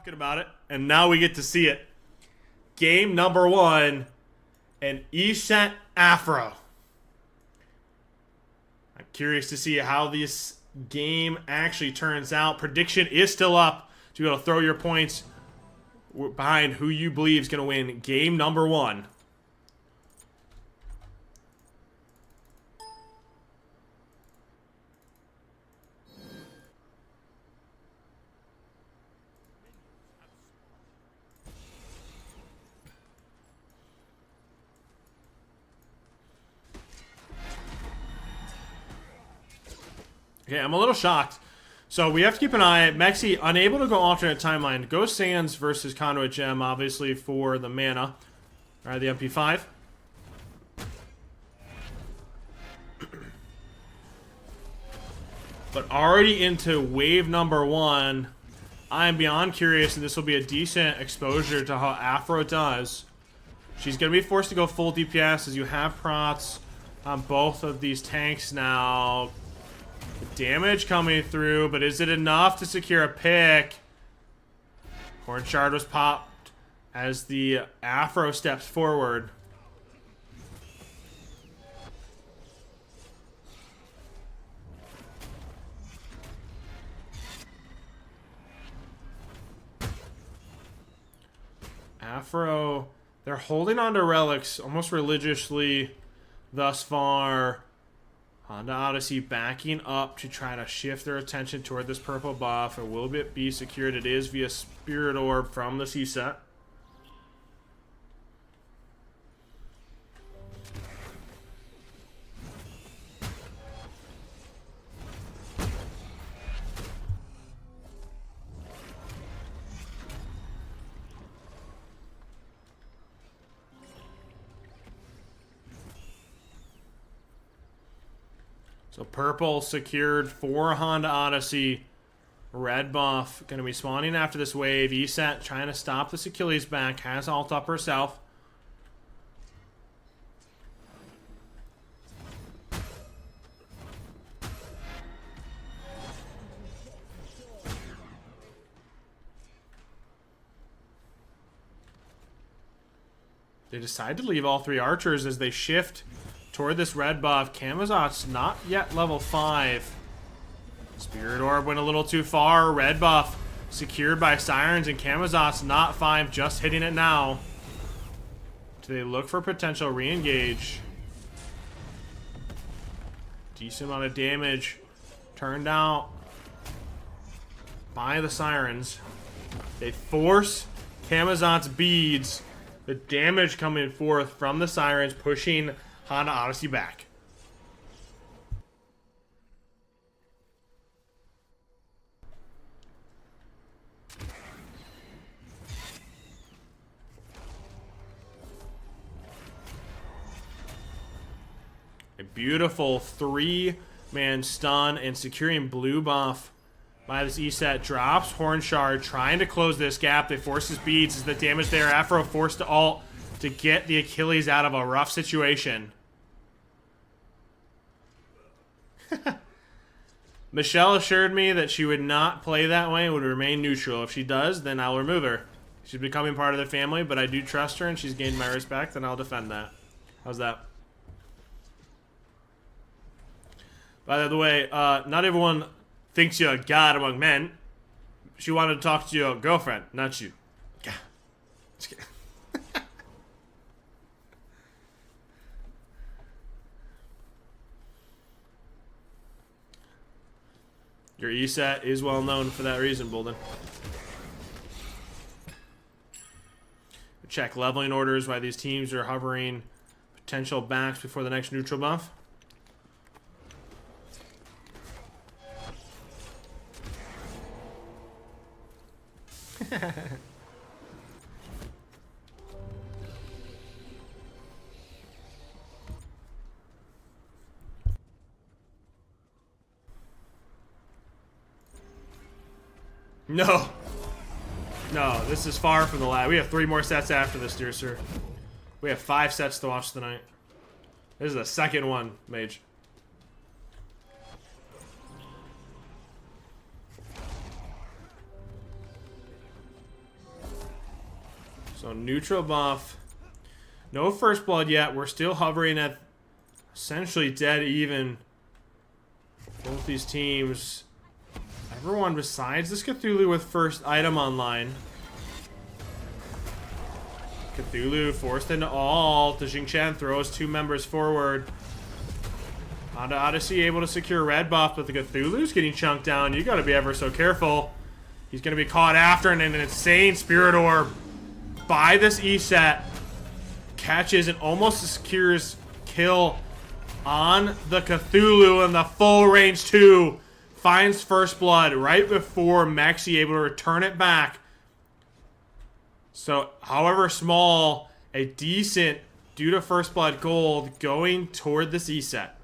talking about it, and now we get to see it. Game number 1, an ESET Afro. I'm curious to see how this game actually turns out. Prediction is still up to be able to throw your points behind who you believe is going to win game number 1. Okay, I'm a little shocked. So we have to keep an eye. Mexi unable to go alternate timeline. Ghost Sands versus Conduit Gem, obviously for the mana. Alright, the MP5. But already into wave number 1. I am beyond curious, and this will be a decent exposure to how Afro does. She's going to be forced to go full DPS as you have prots on both of these tanks now. Damage coming through, but is it enough to secure a pick? Horn Shard was popped as the Afro steps forward. Afro, they're holding on to relics almost religiously thus far. Honda Odyssey backing up to try to shift their attention toward this purple buff. It will be secured. It is via Spirit Orb from the C-set. So purple secured for Honda Odyssey. Red buff going to be spawning after this wave. ESET trying to stop this Achilles back. Has ult up herself. They decide to leave all 3 archers as they shift toward this red buff. Camazot's not yet level 5. Spirit Orb went a little too far. Red buff secured by Sirens, and Camazot's not 5, just hitting it now. Do they look for potential re-engage? Decent amount of damage turned out by the Sirens. They force Camazot's beads. The damage coming forth from the Sirens, pushing Honda Odyssey back. A beautiful 3-man stun and securing blue buff by this ESET. Drops Horn Shard, trying to close this gap. They force his beads. Is the damage there? Afro forced to ult to get the Achilles out of a rough situation. Michelle assured me that she would not play that way and would remain neutral. If she does, then I'll remove her. She's becoming part of the family, but I do trust her and she's gained my respect, and I'll defend that. How's that? By the way, not everyone thinks you're a god among men. She wanted to talk to your girlfriend, not you. Just kidding. Your ESET is well known for that reason, Bolden. Check leveling orders while these teams are hovering potential backs before the next neutral buff. No. No, this is far from the last. We have 3 more sets after this, dear sir. We have 5 sets to watch tonight. This is the second one, Mage. So neutral buff. No first blood yet. We're still hovering at essentially dead even. Both these teams. Everyone besides this Cthulhu with first item online. Cthulhu forced into ult. The Jingchen throws 2 members forward. Honda Odyssey able to secure red buff, but the Cthulhu's getting chunked down. You gotta be ever so careful. He's gonna be caught after, and an insane Spirit Orb by this E-set. Catches and almost secures kill on the Cthulhu, and the full range 2 finds first blood right before Mexi able to return it back. So, however small, a decent, due to first blood gold, going toward this E-set.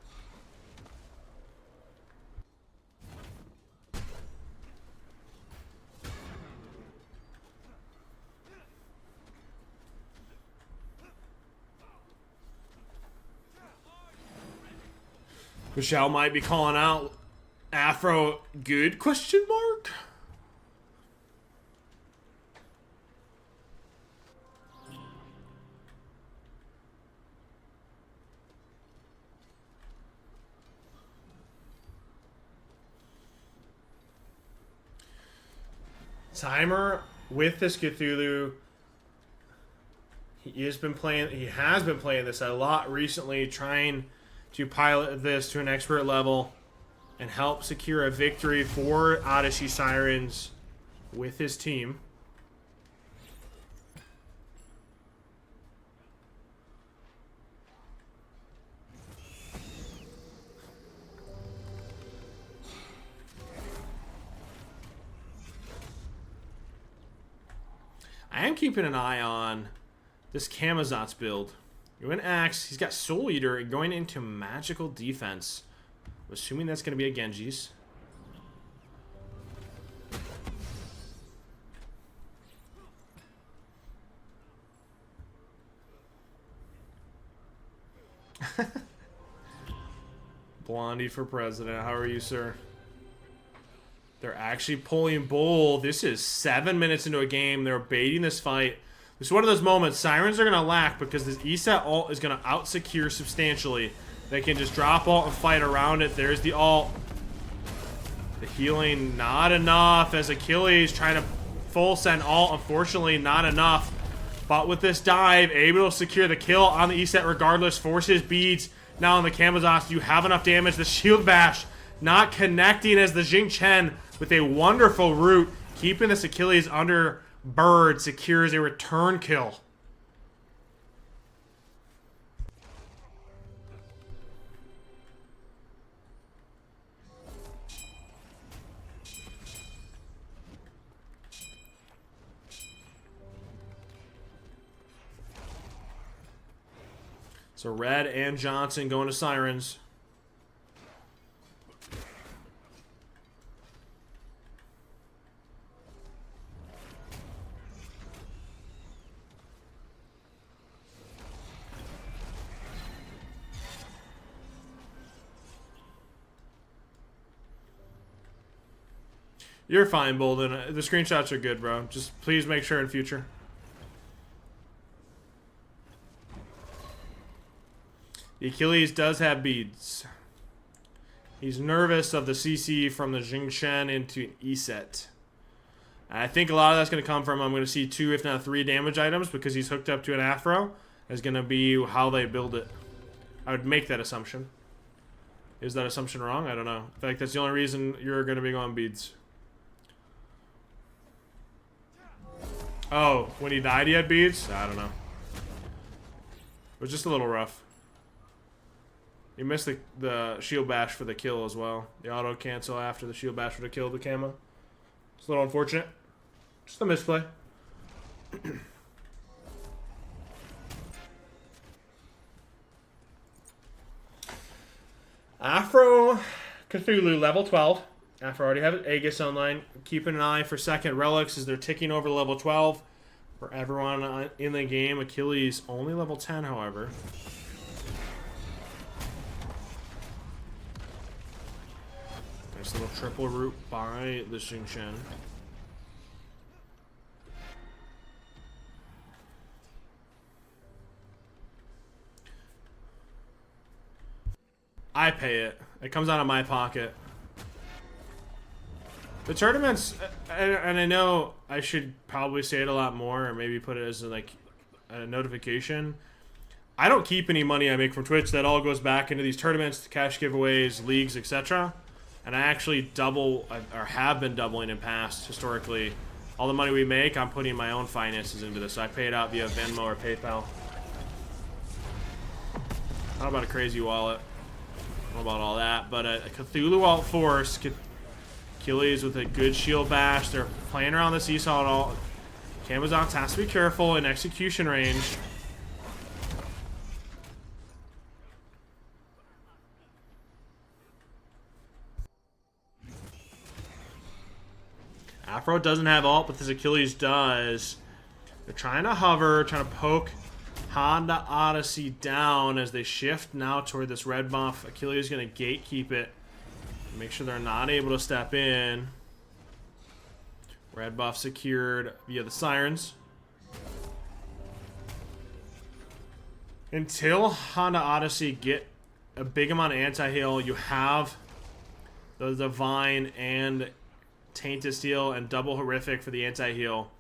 Michelle might be calling out Afro good, question mark? Timer with this Cthulhu. He has been playing this a lot recently, trying to pilot this to an expert level and help secure a victory for Odyssey Sirens with his team. I am keeping an eye on this Camazotz build. Going Axe, he's got Soul Eater and going into Magical Defense. I'm assuming that's going to be a Genji's. Blondie for president. How are you, sir? They're actually pulling Bull. This is 7 minutes into a game. They're baiting this fight. This is one of those moments Sirens are going to lack because this ESET ult is going to out-secure substantially. They can just drop ult and fight around it. There's the ult. The healing, not enough as Achilles trying to full send ult. Unfortunately, not enough. But with this dive, able to secure the kill on the ESET regardless. Forces beads. Now on the Camazotz, you have enough damage. The shield bash not connecting as the Jingchen with a wonderful root. Keeping this Achilles under bird secures a return kill. So Red and Johnson going to Sirens. You're fine, Bolden. The screenshots are good, bro. Just please make sure in future. The Achilles does have beads. He's nervous of the CC from the Jingchen into an E-set. I think a lot of that's going to come from, I'm going to see 2, if not 3 damage items because he's hooked up to an Afro. Is going to be how they build it. I would make that assumption. Is that assumption wrong? I don't know. In fact, that's the only reason you're going to be going beads. Oh, when he died he had beads? I don't know. It was just a little rough. He missed the shield bash for the kill as well. The auto cancel after the shield bash would have killed the camo. It's a little unfortunate. Just a misplay. Afro Cthulhu level 12. Afro already have Aegis online. Keeping an eye for second relics as they're ticking over level 12. For everyone in the game, Achilles only level 10, however. Nice little triple root by the Jingchen. I pay it. It comes out of my pocket. The tournaments, and I know I should probably say it a lot more, or maybe put it as like a notification. I don't keep any money I make from Twitch. That all goes back into these tournaments, cash giveaways, leagues, etc. And I actually double, or have been doubling in past, historically. All the money we make, I'm putting my own finances into this. So I pay it out via Venmo or PayPal. Not about a crazy wallet. Not about all that. But a Cthulhu Alt Force, Achilles with a good shield bash. They're playing around the seesaw at all. Camazotz has to be careful in execution range. Afro doesn't have ult, but this Achilles does. They're trying to hover, trying to poke Honda Odyssey down as they shift now toward this red buff. Achilles is going to gatekeep it. Make sure they're not able to step in. Red buff secured via the Sirens. Until Honda Odyssey get a big amount of anti-heal, you have the Divine and Tainted Steel and double Horrific for the anti-heal.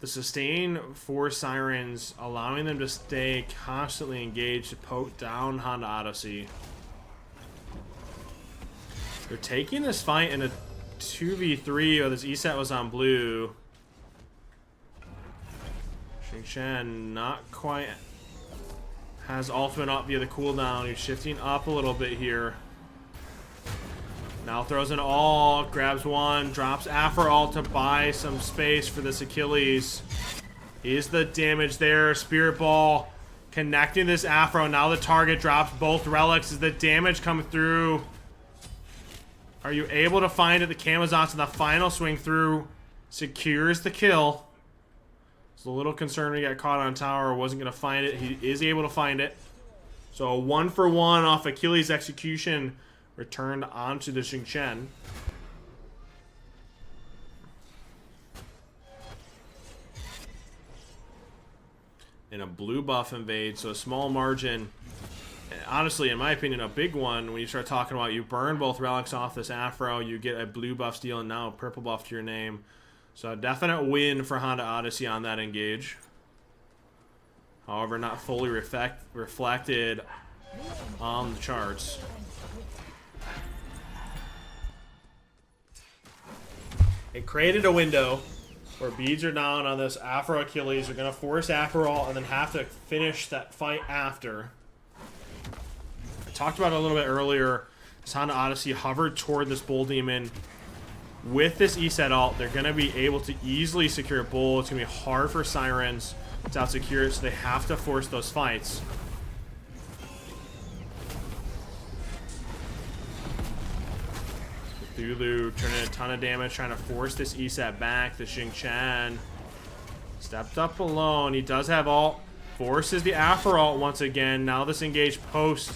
The sustain for Sirens, allowing them to stay constantly engaged to poke down Honda Odyssey. They're taking this fight in a 2v3. Oh, this ESET was on blue. Xingqian not quite has ultimate up via the cooldown. He's shifting up a little bit here. Now throws an ult, grabs one, drops Afro ult to buy some space for this Achilles. Is the damage there? Spirit Ball connecting this Afro. Now the target drops both relics. Is the damage coming through? Are you able to find it? The Camazotz in the final swing through secures the kill. It's a little concerned he got caught on tower. Wasn't going to find it. He is able to find it. So a 1-for-1 off Achilles' execution. Returned onto the Xingqian. And a blue buff invade, so a small margin. Honestly, in my opinion, a big one when you start talking about you burn both relics off this Afro, you get a blue buff steal and now a purple buff to your name. So a definite win for Honda Odyssey on that engage. However, not fully reflected on the charts. It created a window where beads are down on this Afro Achilles. They're going to force Afro and then have to finish that fight after. I talked about it a little bit earlier. This Honda Odyssey hovered toward this Bull Demon. With this ESET ult, they're going to be able to easily secure Bull. It's going to be hard for Sirens to out-secure it, so they have to force those fights. Cthulhu turning a ton of damage, trying to force this ESET back. The Xingqian stepped up alone. He does have ult. Forces the Afro ult once again. Now this engaged post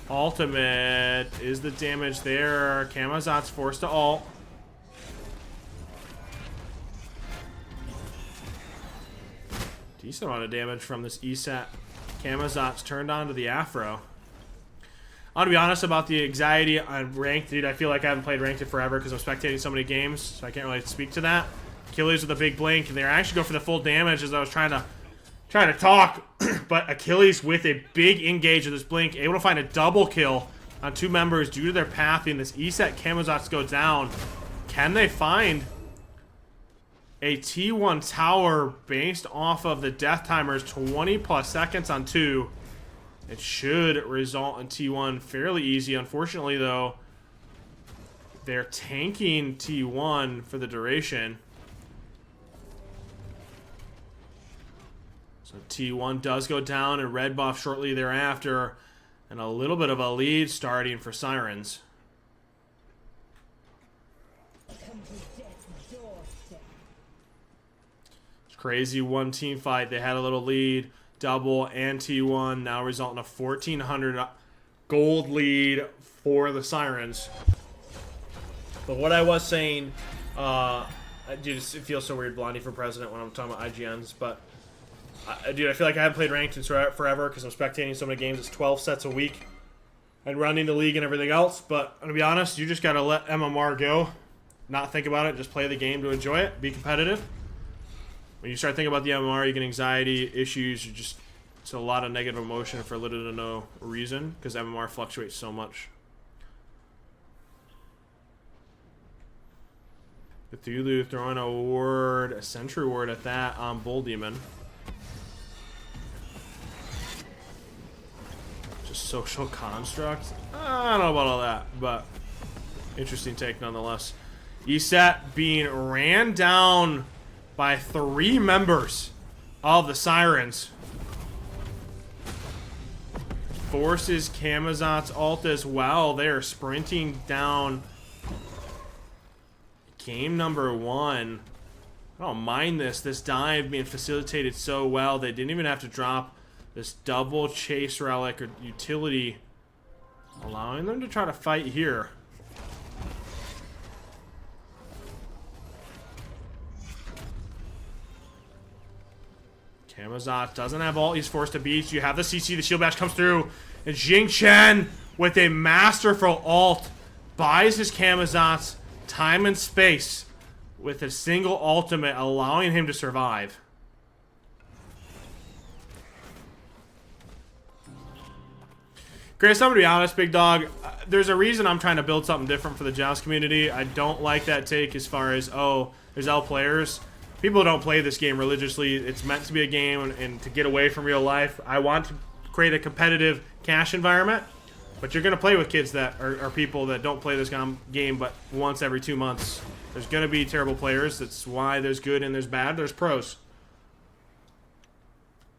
ultimate. Is the damage there? Camazotz forced to ult. Decent amount of damage from this ESET. Camazotz turned onto the Afro. I want to be honest about the anxiety on ranked, dude. I feel like I haven't played ranked in forever because I'm spectating so many games, so I can't really speak to that. Achilles with a big blink, and they're actually going for the full damage as I was trying to talk. But Achilles with a big engage of this blink, able to find a double kill on two members due to their pathing. This ESET Camazotz go down. Can they find a T1 tower based off of the death timers? 20 plus seconds on two. It should result in T1 fairly easy. Unfortunately, though, they're tanking T1 for the duration. So T1 does go down, and red buff shortly thereafter. And a little bit of a lead starting for Sirens. It's crazy one-team fight. They had a little lead. Double and T1 now result in a 1,400 gold lead for the Sirens. But what I was saying, dude, it feels so weird, Blondie for president when I'm talking about IGNs. But dude, I feel like I haven't played ranked in forever because I'm spectating so many games. It's 12 sets a week. and running the league and everything else. But to be honest, you just got to let MMR go. Not think about it. Just play the game to enjoy it. Be competitive. When you start thinking about the MMR, you get anxiety issues. It's a lot of negative emotion for little to no reason because MMR fluctuates so much. Cthulhu throwing a ward, a sentry ward at that on Bull Demon. Just social construct. I don't know about all that, but interesting take nonetheless. ESAT being ran down by 3 members of the Sirens. Forces Camazot's ult as well. They are sprinting down game number 1. I don't mind this dive being facilitated so well. They didn't even have to drop this double chase relic or utility, allowing them to try to fight here. Camazot doesn't have ult. He's forced to beach. You have the CC. The shield bash comes through. And Jing Chen with a masterful ult buys his Camazot's time and space with a single ultimate, allowing him to survive. Chris, I'm gonna be honest, big dog. There's a reason I'm trying to build something different for the Joust community. I don't like that take as far as, oh, there's L players. People don't play this game religiously. It's meant to be a game and to get away from real life. I want to create a competitive cash environment, but you're going to play with kids that are people that don't play this game but once every 2 months. There's going to be terrible players. That's why there's good and there's bad. There's pros.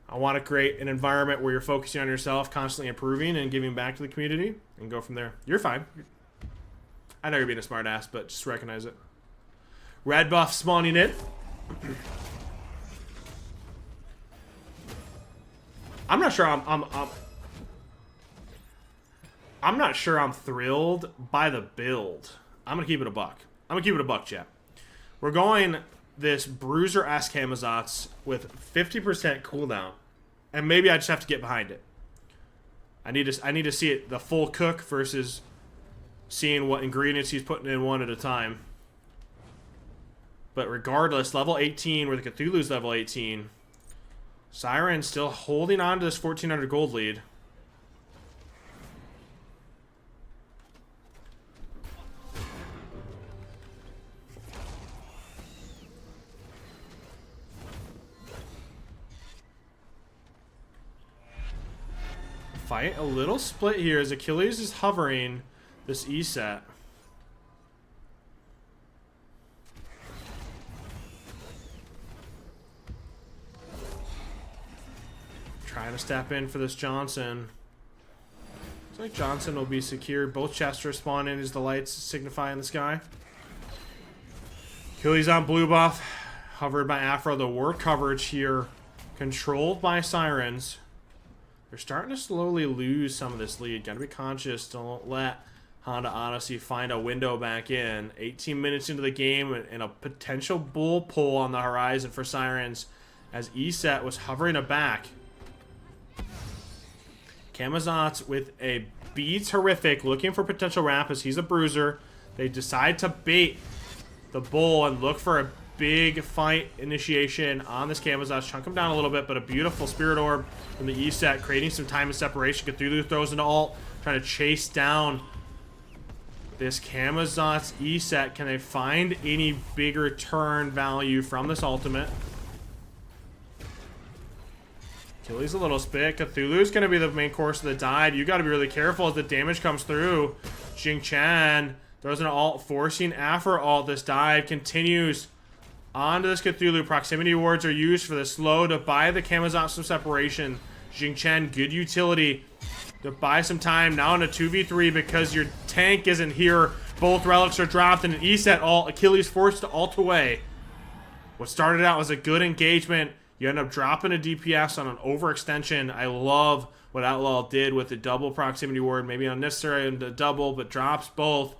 I want to create an environment where you're focusing on yourself, constantly improving and giving back to the community, and go from there. You're fine. I know you're being a smart ass, but just recognize it. Red buff spawning in. I'm not sure I'm not sure I'm thrilled by the build. I'm gonna keep it a buck. I'm gonna keep it a buck, chat. We're going this Bruiser-esque Camazotz with 50% cooldown, and maybe I just have to get behind it. I need to see it the full cook versus seeing what ingredients he's putting in one at a time. But regardless, level 18, where the Cthulhu's level 18, Sirens still holding on to this 1,400 gold lead. Fight a little split here as Achilles is hovering this ESAT. Trying to step in for this Johnson. Looks like Johnson will be secured. Both chests are spawning as the lights signify in the sky. Achilles on blue buff. Hovered by Afro. The ward coverage here controlled by Sirens. They're starting to slowly lose some of this lead. Gotta be conscious. Don't let Honda Odyssey find a window back in. 18 minutes into the game and a potential bull pull on the horizon for Sirens as ESAT was hovering a back. Camazotz with a beats horrific, looking for potential ramp as he's a bruiser. They decide to bait the bull and look for a big fight initiation on this Camazotz. Chunk him down a little bit, but a beautiful Spirit Orb from the ESAT, creating some time and separation. Cthulhu throws an ult, trying to chase down this Camazotz ESAT. Can they find any bigger turn value from this ultimate? Achilles a little spit. Cthulhu's going to be the main course of the dive. You got to be really careful as the damage comes through. Jing Chen throws an ult, forcing Afro ult. This dive continues onto this Cthulhu. Proximity wards are used for the slow to buy the Camazotz some separation. Jing Chen, good utility to buy some time. Now in a 2v3 because your tank isn't here. Both relics are dropped and an ESAT ult. Achilles forced to ult away. What started out as a good engagement, you end up dropping a DPS on an overextension. I love what Outlaw did with the double proximity ward. Maybe unnecessary and the double, but drops both.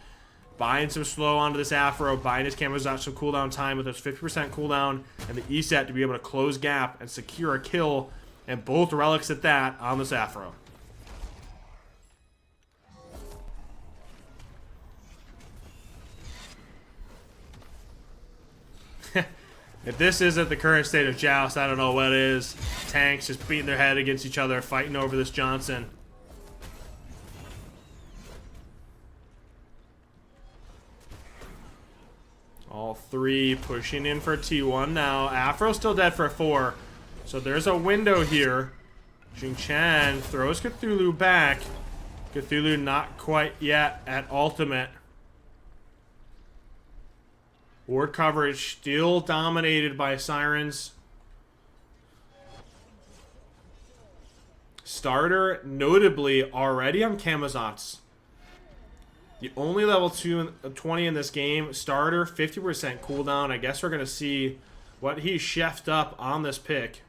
Buying some slow onto this Afro, buying his Camazotz some cooldown time with his 50% cooldown, and the ESAT to be able to close gap and secure a kill, and both relics at that on this Afro. If this isn't the current state of Joust, I don't know what is. Tanks just beating their head against each other, fighting over this Johnson. All three pushing in for T1 now. Afro's still dead for 4. So there's a window here. Jing Chen throws Cthulhu back. Cthulhu not quite yet at ultimate. Ward coverage still dominated by Sirens. Starter notably already on Camazotz. The only level 20 in this game. Starter, 50% cooldown. I guess we're going to see what he chefed up on this pick.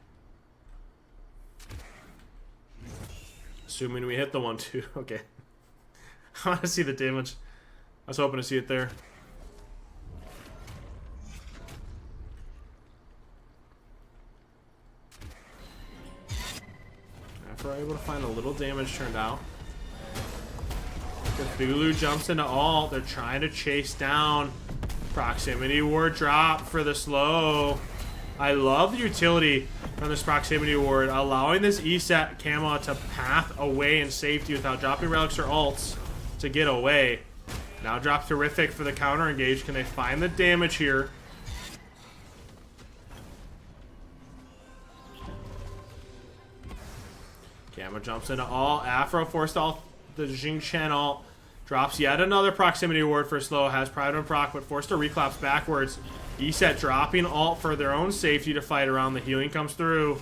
Assuming we hit the 1-2. Okay. I want to see the damage. I was hoping to see it there. After we're able to find a little damage turned out. Cthulhu jumps into ult. They're trying to chase down. Proximity ward drop for the slow. I love the utility from this proximity ward, allowing this ESET camo to path away in safety without dropping relics or ults to get away. Now drop terrific for the counter engage. Can they find the damage here? Camo jumps into ult. Afro forced ult. The Jing Chen ult. Drops yet another proximity ward for slow. Has private and proc, but forced to reclaps backwards. ESET dropping ult for their own safety to fight around. The healing comes through.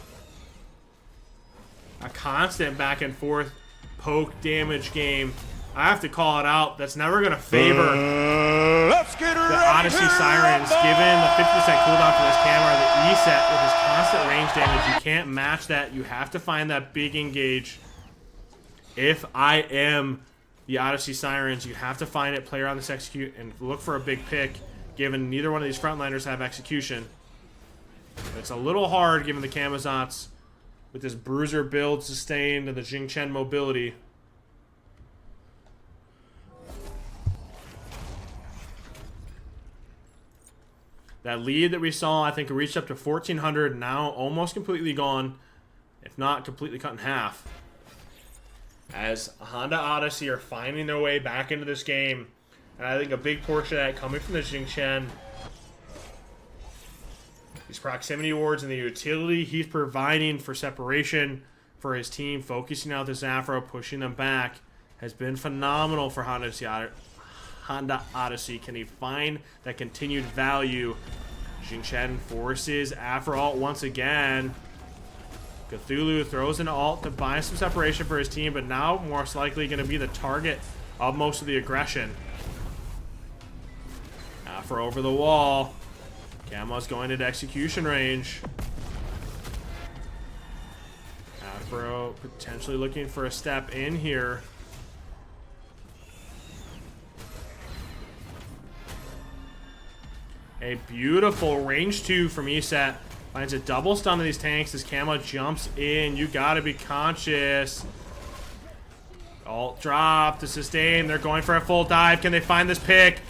A constant back and forth poke damage game. I have to call it out. That's never going to favor the Odyssey Sirens. Given the 50% cooldown for this camera, the ESET with his constant range damage, you can't match that. You have to find that big engage. If I am the Odyssey Sirens, you have to find it, play around this execute, and look for a big pick, given neither one of these frontliners have execution. It's a little hard given the Camazotz with this Bruiser build sustained and the Jing Chen mobility. That lead that we saw, I think, reached up to 1,400, now almost completely gone, if not completely cut in half. As Honda Odyssey are finding their way back into this game. And I think a big portion of that coming from the Jing Chen. These proximity wards and the utility he's providing for separation for his team, focusing out this Afro, pushing them back, has been phenomenal for Honda Odyssey. Can he find that continued value? Jing Chen forces Afro ult once again. Cthulhu throws an ult to buy some separation for his team, but now most likely going to be the target of most of the aggression. Afro over the wall. Camo's going into execution range. Afro potentially looking for a step in here. A beautiful range 2 from ESET. Finds a double stun to these tanks as Camo jumps in. You gotta be conscious. Ult drop to sustain. They're going for a full dive. Can they find this pick?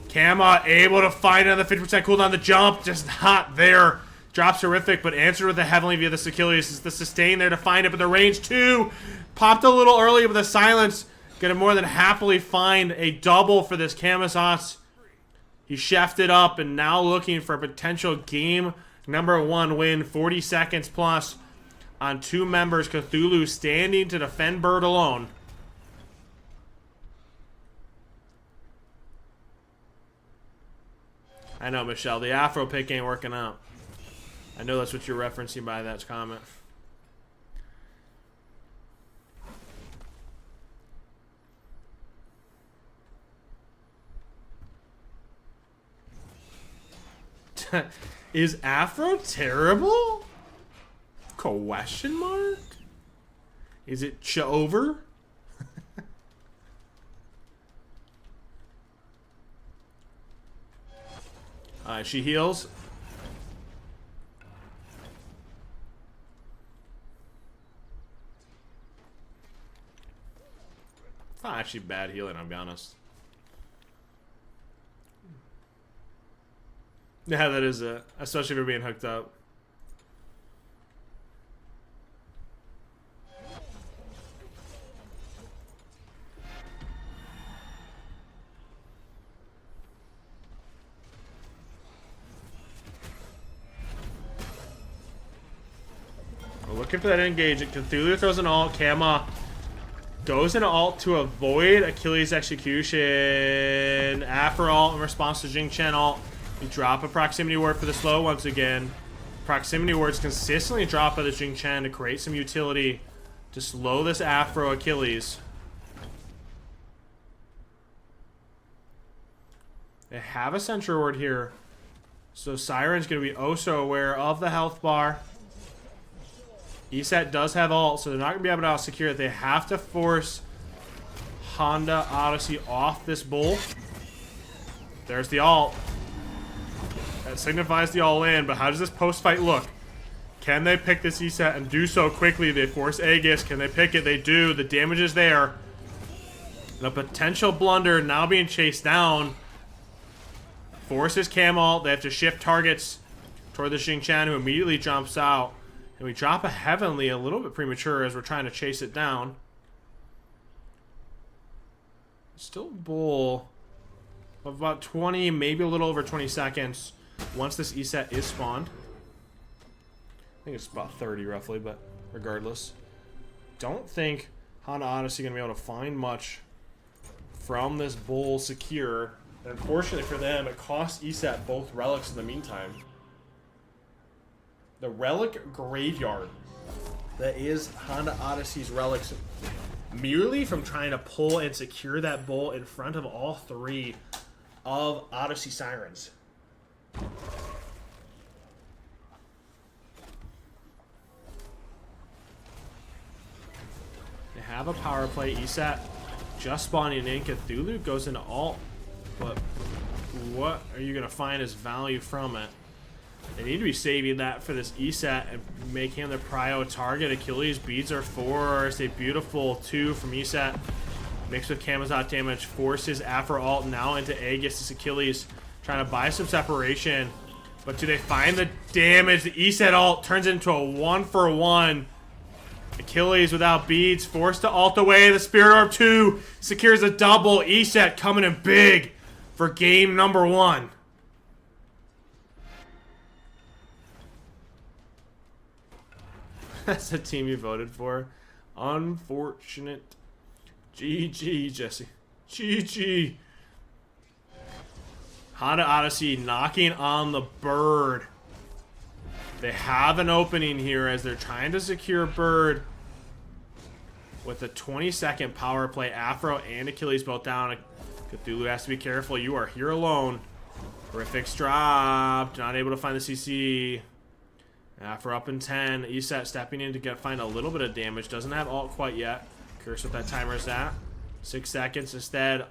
Camo able to find another 50% cooldown. The jump just not there. Drops horrific, but answered with the Heavenly via the Achilles. Is the sustain there to find it, but the range 2 popped a little early, but the silence gonna more than happily find a double for this Camazotz. He chefed it up and now looking for a potential game #1 win, 40 seconds plus on 2 members. Cthulhu standing to defend Bird alone. I know, Michelle, the Afro pick ain't working out. I know that's what you're referencing by that comment. Is Afro terrible? Question mark? Is it over? She heals. It's not actually bad healing, I'll be honest. Yeah, that is it. Especially if you're being hooked up. We're looking for that engage. Cthulhu throws an ult. Kama goes into ult to avoid Achilles' execution. After ult in response to Jing Chen ult. We drop a proximity ward for the slow once again. Proximity wards consistently drop by the Jing Chen to create some utility to slow this Afro Achilles. They have a sentry ward here. So Siren's going to be oh so aware of the health bar. ESET does have ult, so they're not going to be able to secure it. They have to force Honda Odyssey off this bull. There's the ult. That signifies the all-in, but how does this post-fight look? Can they pick this ESET and do so quickly? They force Aegis. Can they pick it? They do. The damage is there. The potential blunder now being chased down. Forces Cam ult. They have to shift targets toward the Xing Chan, who immediately jumps out. And we drop a Heavenly a little bit premature as we're trying to chase it down. Still bull of about 20, maybe a little over 20 seconds once this ESET is spawned. I think it's about 30 roughly, but regardless. Don't think Honda Odyssey going to be able to find much from this bull secure. And unfortunately for them, it costs ESET both relics in the meantime. The relic graveyard that is Honda Odyssey's relics, merely from trying to pull and secure that bull in front of all three of Odyssey Sirens. They have a power play. ESET just spawning in. Cthulhu goes into ult, but what are you going to find as value from it? They need to be saving that for this ESET and make him the prio target. Achilles beads are forced. A beautiful 2 from ESET. Mixed with Kamazot damage. Forces Afro ult now into Aegis. This Achilles trying to buy some separation. But do they find the damage? The ESET ult turns into a 1-for-1. Achilles without beads. Forced to ult away. The Spirit Orb 2 secures a double. ESET coming in big for game number 1. That's the team you voted for. Unfortunate. GG, Jesse. GG. Honda Odyssey knocking on the bird. They have an opening here as they're trying to secure bird with a 20-second power play. Afro and Achilles both down. Cthulhu has to be careful. You are here alone. Horrific's dropped. Not able to find the CC. Afro up in 10. ESET stepping in to find a little bit of damage. Doesn't have ult quite yet. Curious what that timer is at. 6 seconds instead.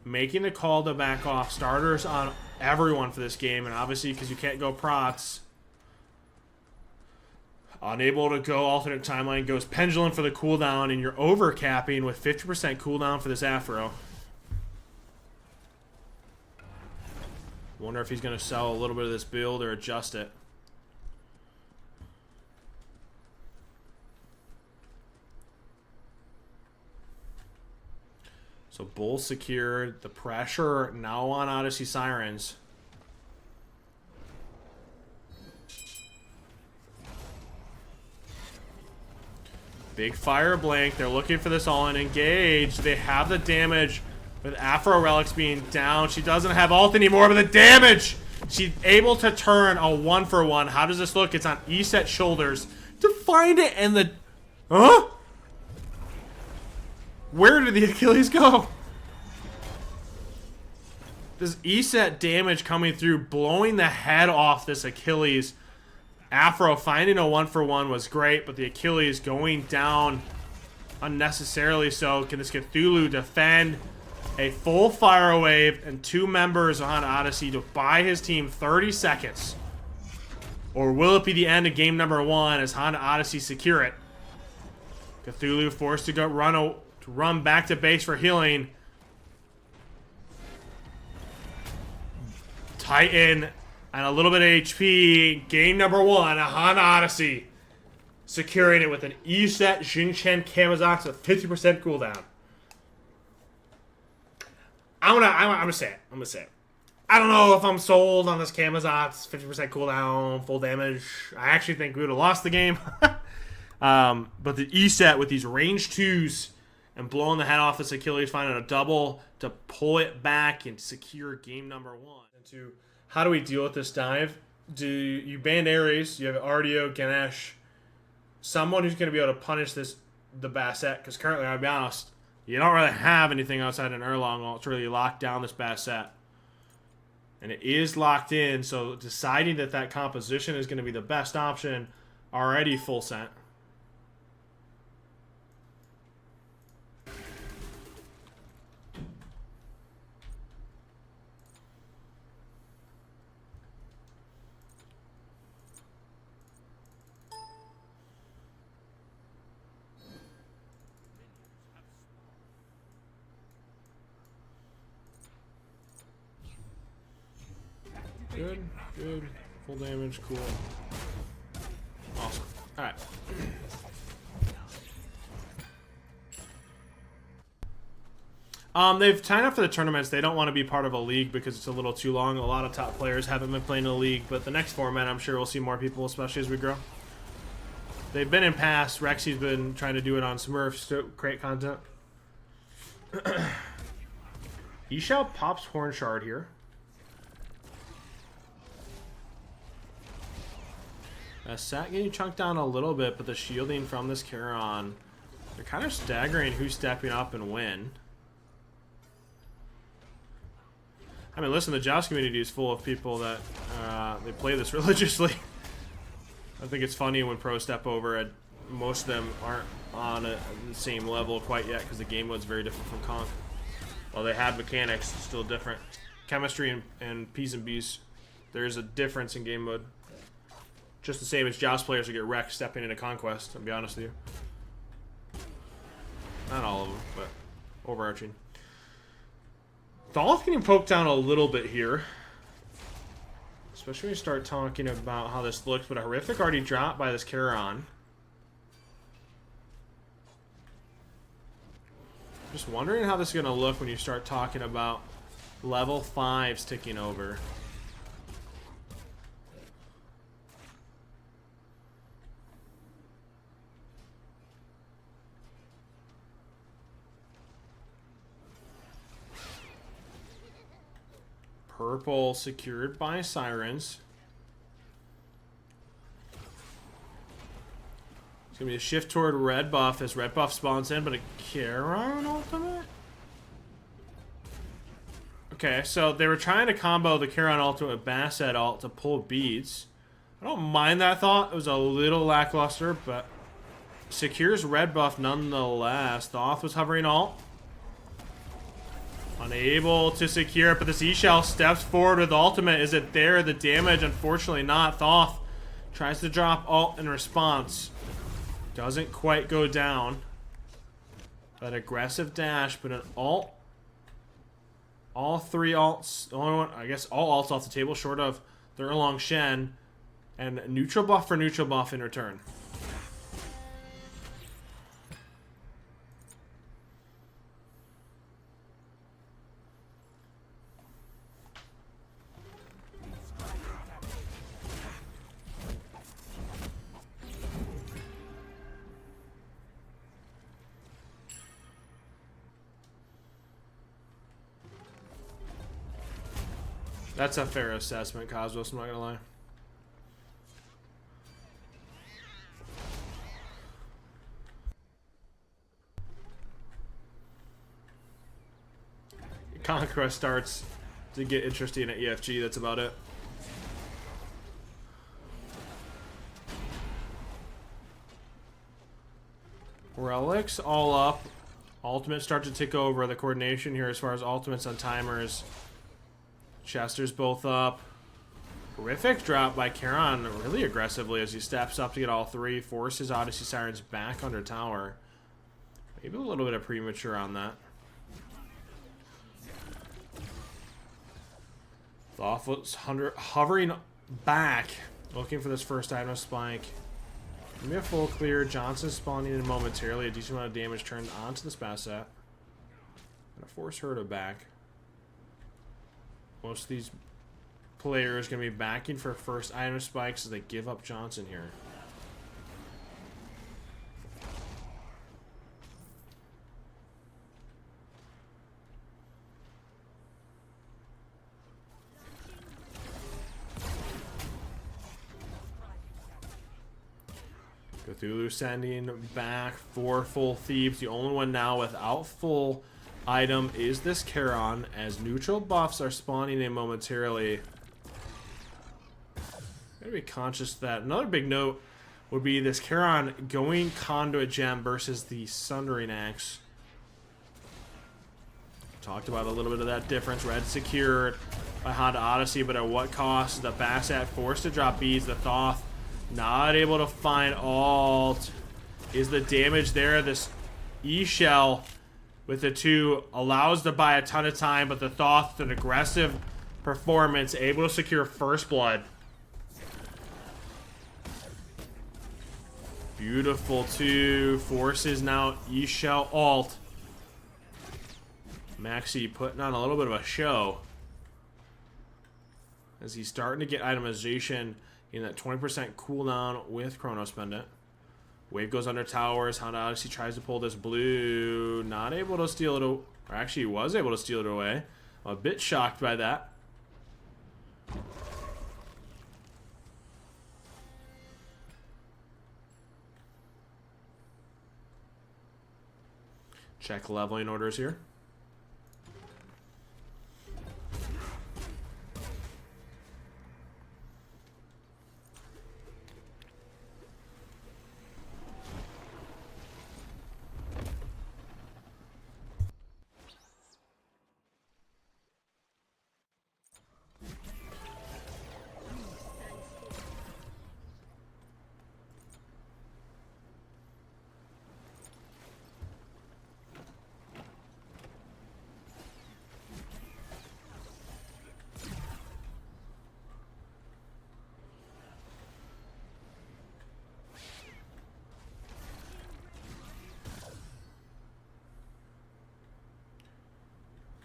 Making the call to back off. Starters on everyone for this game. And obviously, because you can't go prots, unable to go alternate timeline, goes Pendulum for the cooldown. And you're overcapping with 50% cooldown for this Afro. Wonder if he's going to sell a little bit of this build or adjust it. So bull secured. The pressure now on Odyssey Sirens. Big fire blank. They're looking for this all-in engage. They have the damage with Afro Relics being down. She doesn't have ult anymore, but the damage! She's able to turn a 1-for-1. How does this look? It's on ESET shoulders to find it, and the... Huh? Where did the Achilles go? This ESET damage coming through, blowing the head off this Achilles. Afro finding a 1-for-1 was great, but the Achilles going down unnecessarily so. Can this Cthulhu defend a full fire wave and 2 members on Odyssey to buy his team 30 seconds? Or will it be the end of game number 1 as Honda Odyssey secure it? Cthulhu forced to go run back to base for healing. Titan and a little bit of HP. Game number 1 on Odyssey. Securing it with an E-set Xingqian Kamazox with 50% cooldown. I'm gonna say it. I'm gonna say it. I don't know if I'm sold on this Kamazox. 50% cooldown, full damage. I actually think we would have lost the game. But the E-set with these range 2s and blowing the head off this Achilles, finding a double to pull it back and secure game number 1. Into how do we deal with this dive? Do you ban Ares? You have RDO, Ganesh, someone who's going to be able to punish the Basset, because currently, I'll be honest, you don't really have anything outside an Erlong to really lock down this Basset. And it is locked in, so deciding that composition is going to be the best option, already full sent. Good, good. Full damage, cool. Awesome. Alright. They've signed up for the tournaments. They don't want to be part of a league because it's a little too long. A lot of top players haven't been playing in a league, but the next format, I'm sure we'll see more people, especially as we grow. They've been in past. Rexy's been trying to do it on Smurfs to create content. Ishao pops Horn Shard here. Sat getting chunked down a little bit, but the shielding from this Charon, they're kind of staggering who's stepping up and when. I mean, listen, the Joust community is full of people that they play this religiously. I think it's funny when pros step over, and most of them aren't on the same level quite yet because the game mode's very different from Conk. While they have mechanics, it's still different. Chemistry and P's and B's, there's a difference in game mode. Just the same as Joust players who get wrecked stepping into Conquest, I'll be honest with you. Not all of them, but overarching. Thoth getting poked down a little bit here. Especially when you start talking about how this looks, but a horrific already dropped by this Charon. Just wondering how this is going to look when you start talking about level 5s ticking over. Purple secured by Sirens. It's going to be a shift toward red buff as red buff spawns in, but a Charon ultimate? Okay, so they were trying to combo the Charon ultimate with Basset ult to pull beads. I don't mind that thought. It was a little lackluster, but secures red buff nonetheless. Thoth was hovering ult. Unable to secure it, but this E-Shell steps forward with ultimate. Is it there? The damage, unfortunately not. Thoth tries to drop ult in response. Doesn't quite go down. But aggressive dash, but an ult. All 3 ults. The only one, I guess all ults off the table, short of the Erlong Shen. And neutral buff for neutral buff in return. That's a fair assessment, Cosmos, I'm not gonna lie. Conquest starts to get interesting at EFG, that's about it. Relics all up. Ultimates start to tick over. The coordination here as far as ultimates on timers. Chester's both up. Horrific drop by Charon really aggressively as he steps up to get all 3. Forces Odyssey Sirens back under tower. Maybe a little bit of premature on that. Thoth was hovering back, looking for this first item spike. Give me a full clear. Johnson spawning in momentarily. A decent amount of damage turned onto the Spasat. Gonna force her to back. Most of these players gonna be backing for first item spikes as they give up Johnson here. Cthulhu sending back for full Thebes. The only one now without full item is this Charon, as neutral buffs are spawning in momentarily. Gotta be conscious of that. Another big note would be this Charon going Conduit Gem versus the Sundering Axe. Talked about a little bit of that difference. Red secured by Honda Odyssey, but at what cost? The Bassat forced to drop beads. The Thoth not able to find alt. Is the damage there? This E-Shell with the 2 allows to buy a ton of time, but the Thoth, an aggressive performance, able to secure first blood. Beautiful 2. Forces now E-Shell alt. Maxi putting on a little bit of a show as he's starting to get itemization in that 20% cooldown with Chronos Pendant. Wave goes under towers. Honda Odyssey tries to pull this blue. Not able to steal it, or actually was able to steal it away. A bit shocked by that. Check leveling orders here.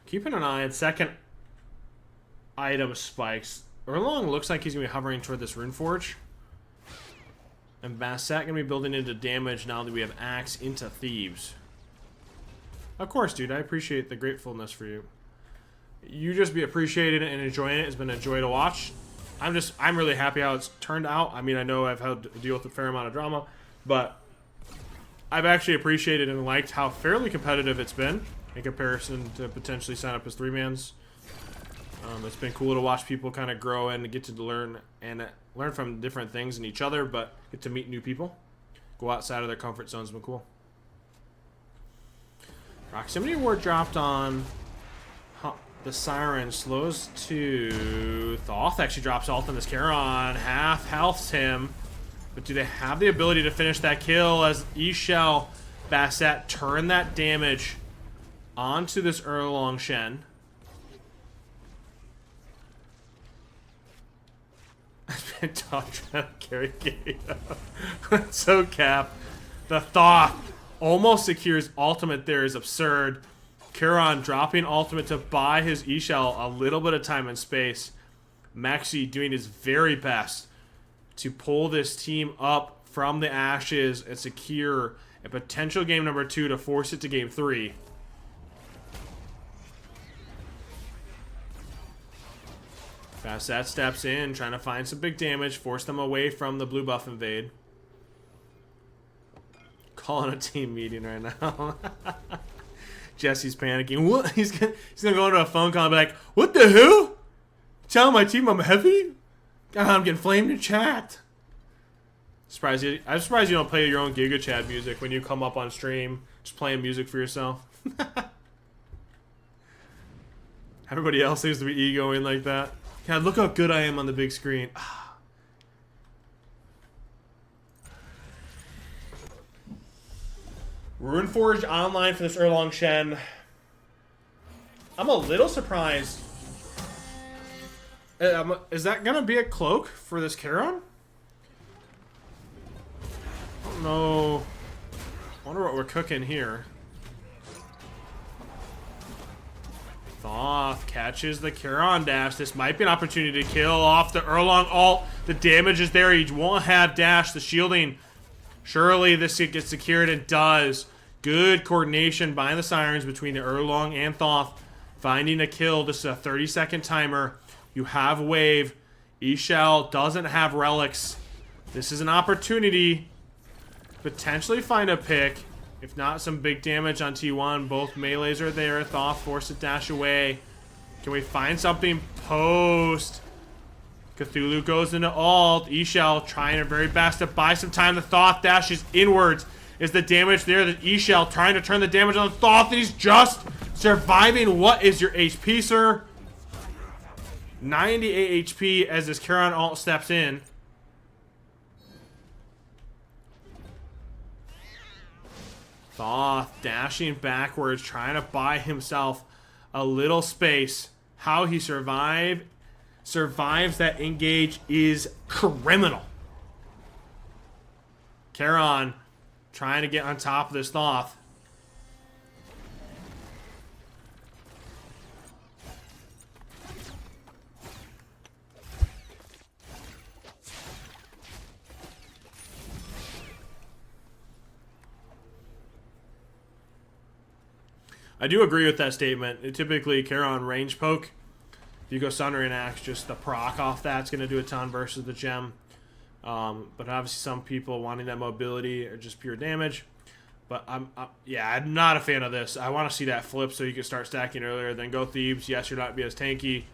Keeping an eye on second item spikes. Erlong looks like he's going to be hovering toward this Runeforge. And Bassat going to be building into damage now that we have Axe into Thebes. Of course, dude. I appreciate the gratefulness for you. You just be appreciating it and enjoying it. It's been a joy to watch. I'm really happy how it's turned out. I mean, I know I've had to deal with a fair amount of drama, but I've actually appreciated and liked how fairly competitive it's been in comparison to potentially sign up as 3-mans. It's been cool to watch people kind of grow and get to learn from different things in each other, but get to meet new people. Go outside of their comfort zone's been cool. Proximity Ward dropped on the Sirens. Slows to Thoth. Actually drops ult on this Charon. Half healths him. But do they have the ability to finish that kill as E-Shell Bassat turn that damage onto this Erlong Shen? It's been tough trying to carry Gate. So cap. The Thoth almost secures ultimate there is absurd. Charon dropping ultimate to buy his E-Shell a little bit of time and space. Maxi doing his very best to pull this team up from the ashes and secure a potential game number 2 to force it to game 3. Bassat steps in, trying to find some big damage, force them away from the blue buff invade. Calling a team meeting right now. Jesse's panicking. What? He's gonna go into a phone call and be like, "What the hell? Tell my team I'm heavy? God, I'm getting flamed in chat." I'm surprised you don't play your own Giga Chat music when you come up on stream, just playing music for yourself. Everybody else seems to be egoing like that. God, look how good I am on the big screen. Runeforge online for this Erlong Shen. I'm a little surprised Is that gonna be a cloak for this Charon? I don't know. Wonder what we're cooking here. Thoth catches the Charon dash. This might be an opportunity to kill off the Erlong ult. The damage is there. He won't have dash. The shielding. Surely this gets secured and does. Good coordination by the Sirens between the Erlong and Thoth. Finding a kill. This is a 30-second timer. You have wave. Ishal doesn't have relics. This is an opportunity. Potentially find a pick. If not, some big damage on T1. Both melees are there. Thoth forced to dash away. Can we find something post? Cthulhu goes into ult. Ishal trying her very best to buy some time. The Thoth dashes inwards. Is the damage there? The Ishal trying to turn the damage on the Thoth. And he's just surviving. What is your HP, sir? 98 HP as this Charon ult steps in. Thoth dashing backwards, trying to buy himself a little space. How he survives that engage is criminal. Charon trying to get on top of this Thoth. I do agree with that statement. Typically, Charon range poke. If you go Sundering Axe, just the proc off that's going to do a ton versus the gem. But obviously, some people wanting that mobility or just pure damage. But I'm not a fan of this. I want to see that flip so you can start stacking earlier. Then go Thebes. Yes, you're not be as tanky,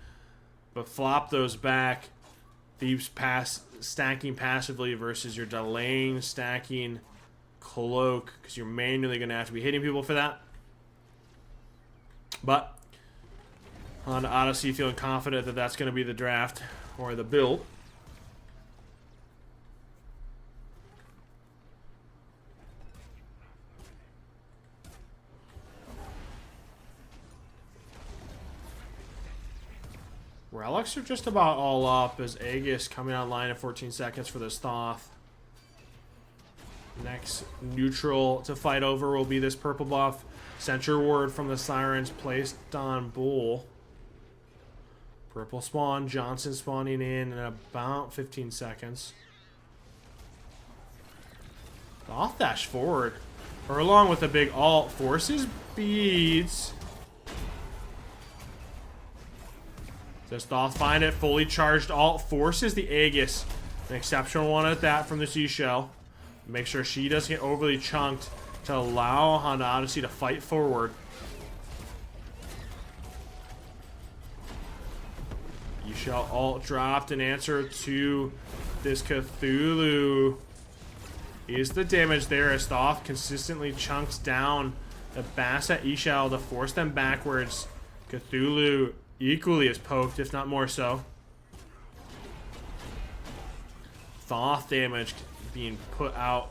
but flop those back. Thebes stacking passively versus your delaying stacking cloak because you're manually going to have to be hitting people for that. But on Odyssey, feeling confident that that's going to be the draft or the build. Relics are just about all up as Aegis coming online in 14 seconds for this Thoth. Next neutral to fight over will be this purple buff. Sentry Ward from the Sirens placed on Bull. Purple spawn, Johnson spawning in about 15 seconds. Thoth dash forward. Erlong with a big ult. Forces beads. Does Thoth find it? Fully charged ult. Forces the Aegis. An exceptional one at that from the Seashell. Make sure she doesn't get overly chunked to allow Honda Odyssey to fight forward. You shall ult dropped in answer to this Cthulhu. Is the damage there as Thoth consistently chunks down the Basset Ishal to force them backwards. Cthulhu equally as poked, if not more so. Thoth damage being put out.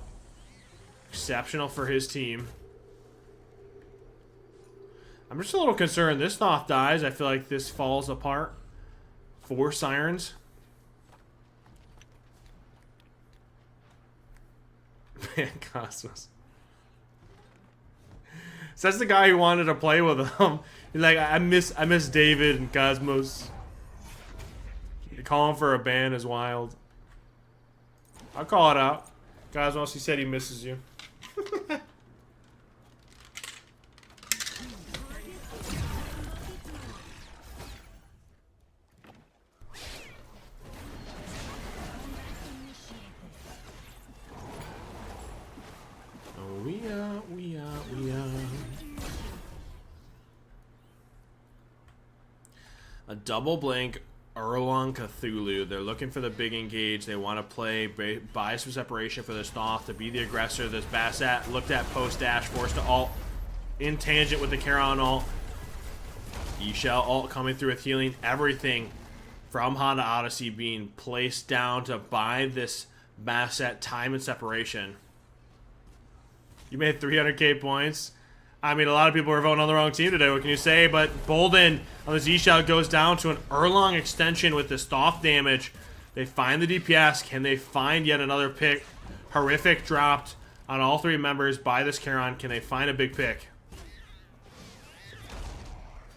Exceptional for his team. I'm just a little concerned. This Thoth dies. I feel like this falls apart for Sirens. Man, Cosmos. So that's the guy who wanted to play with him. He's like, I miss David and Cosmos. Calling for a ban is wild. I'll call it out. Cosmos, he said he misses you. Oh, we are. A double blink Erlong Cthulhu. They're looking for the big engage. They want to play bias for separation for this Thoth to be the aggressor. This Basset looked at post dash, forced to ult in tangent with the Charon ult. Ishal ult coming through with healing. Everything from Honda Odyssey being placed down to buy this Basset time and separation. You made 300k points. I mean, a lot of people are voting on the wrong team today. What can you say? But Bolden on the Z-Shot goes down to an Erlong extension with this Thoth damage. They find the DPS. Can they find yet another pick? Horrific dropped on all 3 members by this Charon. Can they find a big pick?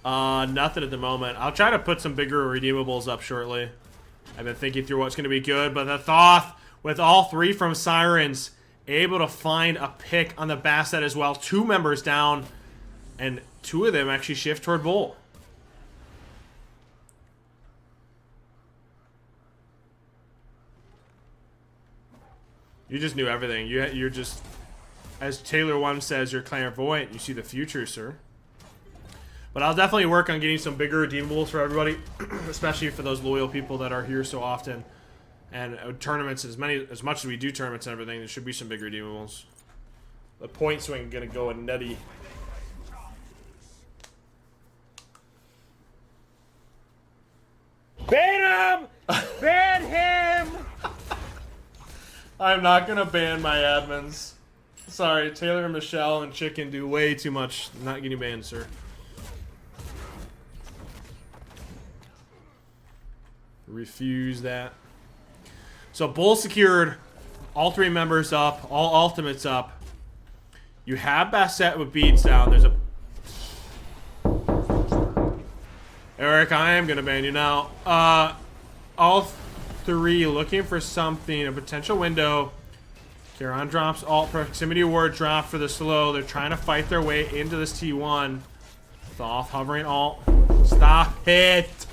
Nothing at the moment. I'll try to put some bigger redeemables up shortly. I've been thinking through what's going to be good, but the Thoth, with all 3 from Sirens, able to find a pick on the Basset as well. 2 members down, and 2 of them actually shift toward Bull. You just knew everything. You're just, as Taylor 1 says, you're clairvoyant. You see the future, sir. But I'll definitely work on getting some bigger redeemables for everybody, especially for those loyal people that are here so often. And tournaments, as much as we do tournaments and everything, there should be some big redeemables. The point swing gonna go in nutty. Ban him! Ban him! I'm not gonna ban my admins. Sorry, Taylor, Michelle, and Chicken do way too much. Not getting banned, sir. Refuse that. So Bull secured, all 3 members up, all ultimates up. You have Basset with beads down. There's a... Eric, I am gonna ban you now. All 3 looking for something, a potential window. Charon drops alt, proximity ward drop for the slow. They're trying to fight their way into this T1. Thoth hovering alt. Stop it!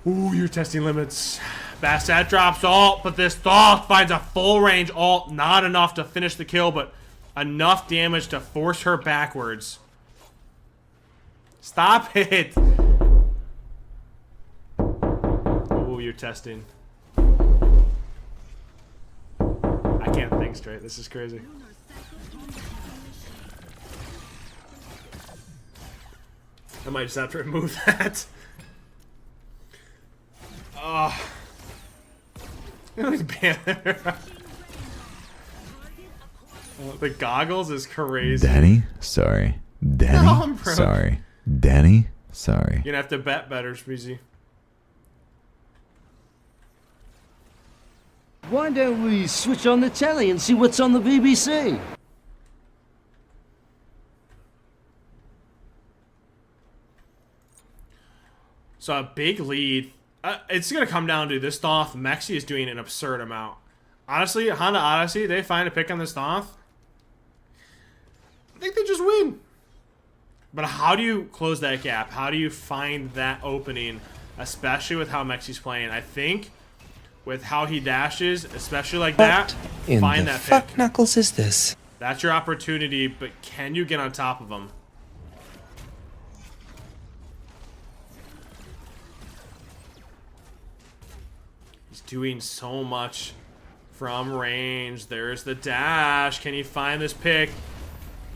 Ooh, you're testing limits. Basset drops alt, but this Thoth finds a full range alt. Not enough to finish the kill, but enough damage to force her backwards. Stop it! Ooh, you're testing. I can't think straight. This is crazy. I might just have to remove that. Oh. The goggles is crazy. Danny, sorry. Danny, No, bro. sorry. Danny, sorry. You're gonna have to bet better, Spreezy. Why don't we switch on the telly and see what's on the BBC? So a big lead. It's gonna come down to this Thoth. Mexi is doing an absurd amount. Honestly, Honda Odyssey, they find a pick on this Thoth. I think they just win. But how do you close that gap? How do you find that opening? Especially with how Mexi's playing. I think with how he dashes, especially like that, find that pick. Fuck knuckles is this? That's your opportunity, but can you get on top of him? He's doing so much from range. There's the dash. Can he find this pick?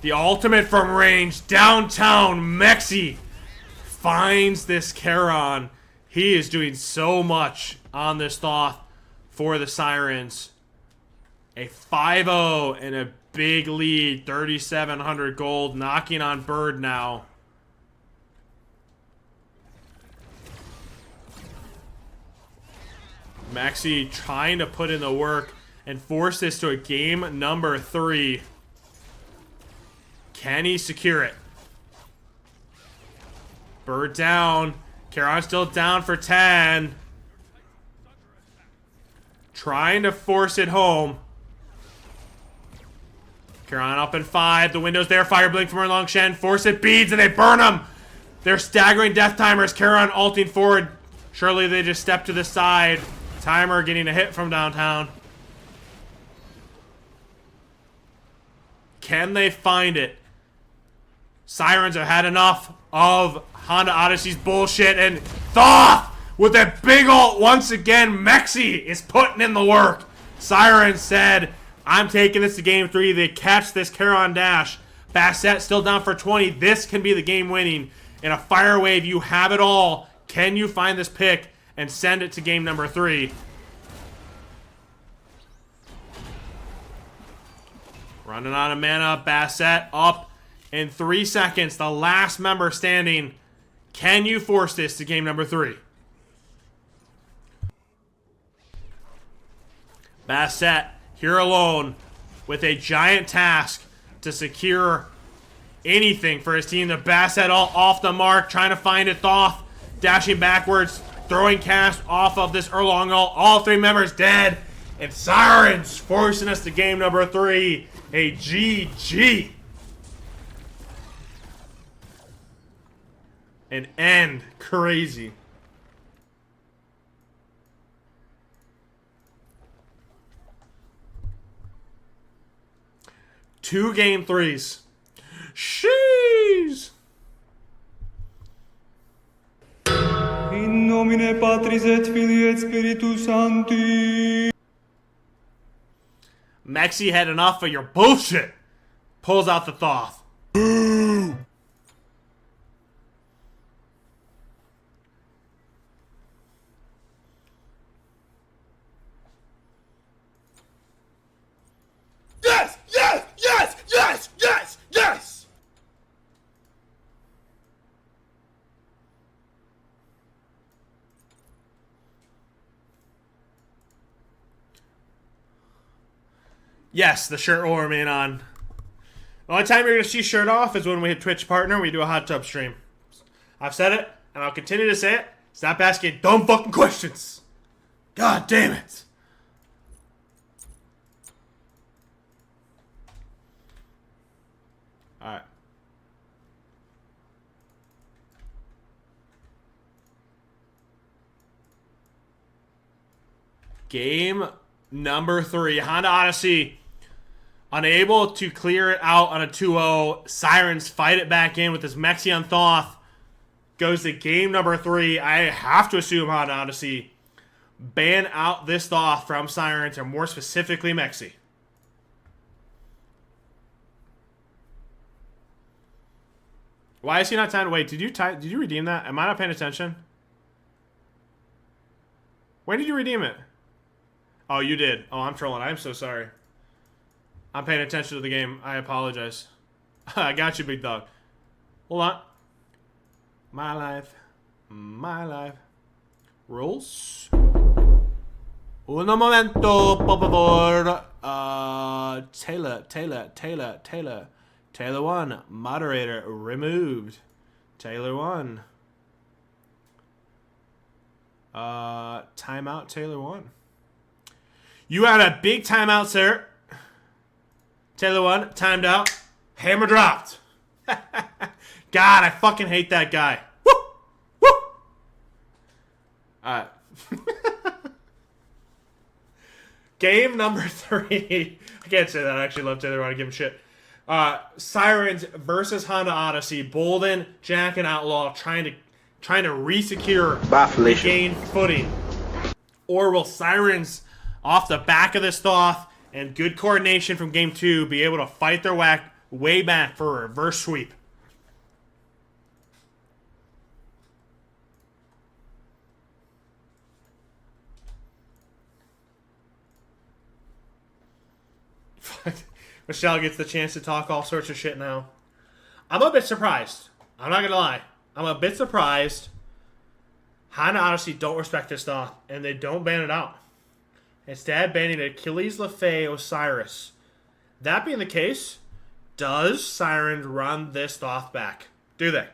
The ultimate from range. Downtown Mexi finds this Charon. He is doing so much on this Thoth for the Sirens. A 5-0 and a big lead. 3,700 gold. Knocking on Bird now. Maxi trying to put in the work and force this to a game number 3. Can he secure it? Bird down. Charon still down for 10. Trying to force it home. Charon up in 5. The window's there. Fire blink from Erlong Shen. Force it. Beads and they burn him. They're staggering death timers. Charon ulting forward. Surely they just step to the side. Timer getting a hit from downtown. Can they find it? Sirens have had enough of Honda Odyssey's bullshit, and Thoth with a big ult once again. Mexi is putting in the work. Sirens said, I'm taking this to game 3. They catch this Charon dash. Basset still down for 20. This can be the game winning. In a fire wave, you have it all. Can you find this pick and send it to game number 3? Running out of mana. Bassett up in 3 seconds. The last member standing. Can you force this to game number 3? Bassett here alone with a giant task to secure anything for his team. The Bassett all off the mark, trying to find it. Thoth dashing backwards, throwing cast off of this Erlongo. All 3 members dead. And Sirens forcing us to game number 3. A GG. An end. Crazy. Two game 3s. Sheesh. In nomine Patris et Filii et Spiritus Sancti. Mexi had enough of your bullshit. Pulls out the Thoth. Yes! Yes! Yes! Yes! Yes! Yes! Yes, the shirt will remain on. The only time you're going to see shirt off is when we hit Twitch partner. We do a hot tub stream. I've said it, and I'll continue to say it. Stop asking dumb fucking questions. God damn it. Alright. Game number 3. Honda Odyssey unable to clear it out on a 2-0. Sirens fight it back in with this Mexian Thoth. Goes to game number 3. I have to assume Honda Odyssey ban out this Thoth from Sirens, or more specifically Mexi. Why is he not timed? Wait, did you redeem that? Am I not paying attention? When did you redeem it? Oh, you did. Oh, I'm trolling. I'm so sorry. I'm paying attention to the game. I apologize. I got you, big dog. Hold on. My life. My life. Rules. Uno momento, por favor. Taylor 1. Moderator removed. Taylor 1. Timeout, Taylor 1. You had a big timeout, sir. Taylor 1, timed out. Hammer dropped. God, I fucking hate that guy. Woo! Woo! Alright. Game number 3. I can't say that. I actually love Taylor 1. I give him shit. Sirens versus Honda Odyssey. Bolden, Jack, and Outlaw trying to re-secure the gain footing. Or will Sirens, off the back of this Thoth and good coordination from game 2, be able to fight their way back for a reverse sweep? Michelle gets the chance to talk all sorts of shit now. I'm a bit surprised. I'm not gonna lie. I'm a bit surprised. Honda Odyssey don't respect this Thoth, and they don't ban it out. Instead, banning Achilles, LaFay, Osiris. That being the case, does Sirens run this Thoth back? Do they?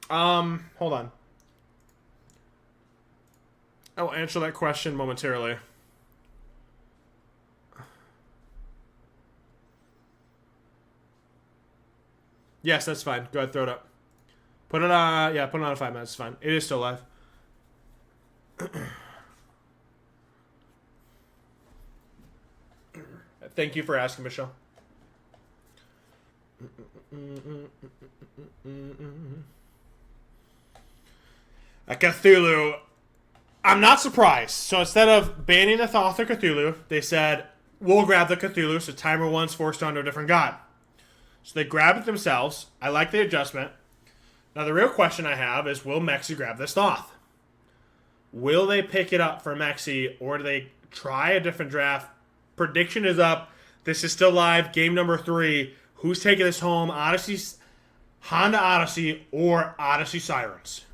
Hold on. I will answer that question momentarily. Yes, that's fine. Go ahead, throw it up. Put it on, yeah, put it on 5 minutes. It's fine. It is still live. Thank you for asking, Michelle. A Cthulhu. I'm not surprised. So instead of banning the Thoth or Cthulhu, they said, we'll grab the Cthulhu, so timer 1's forced onto a different god. So they grabbed it themselves. I like the adjustment. Now the real question I have is, will Mexi grab this Thoth? Will they pick it up for Mexi, or do they try a different draft. Prediction is up. This is still live. Game number 3. Who's taking this home? Honda Odyssey or Odyssey Sirens?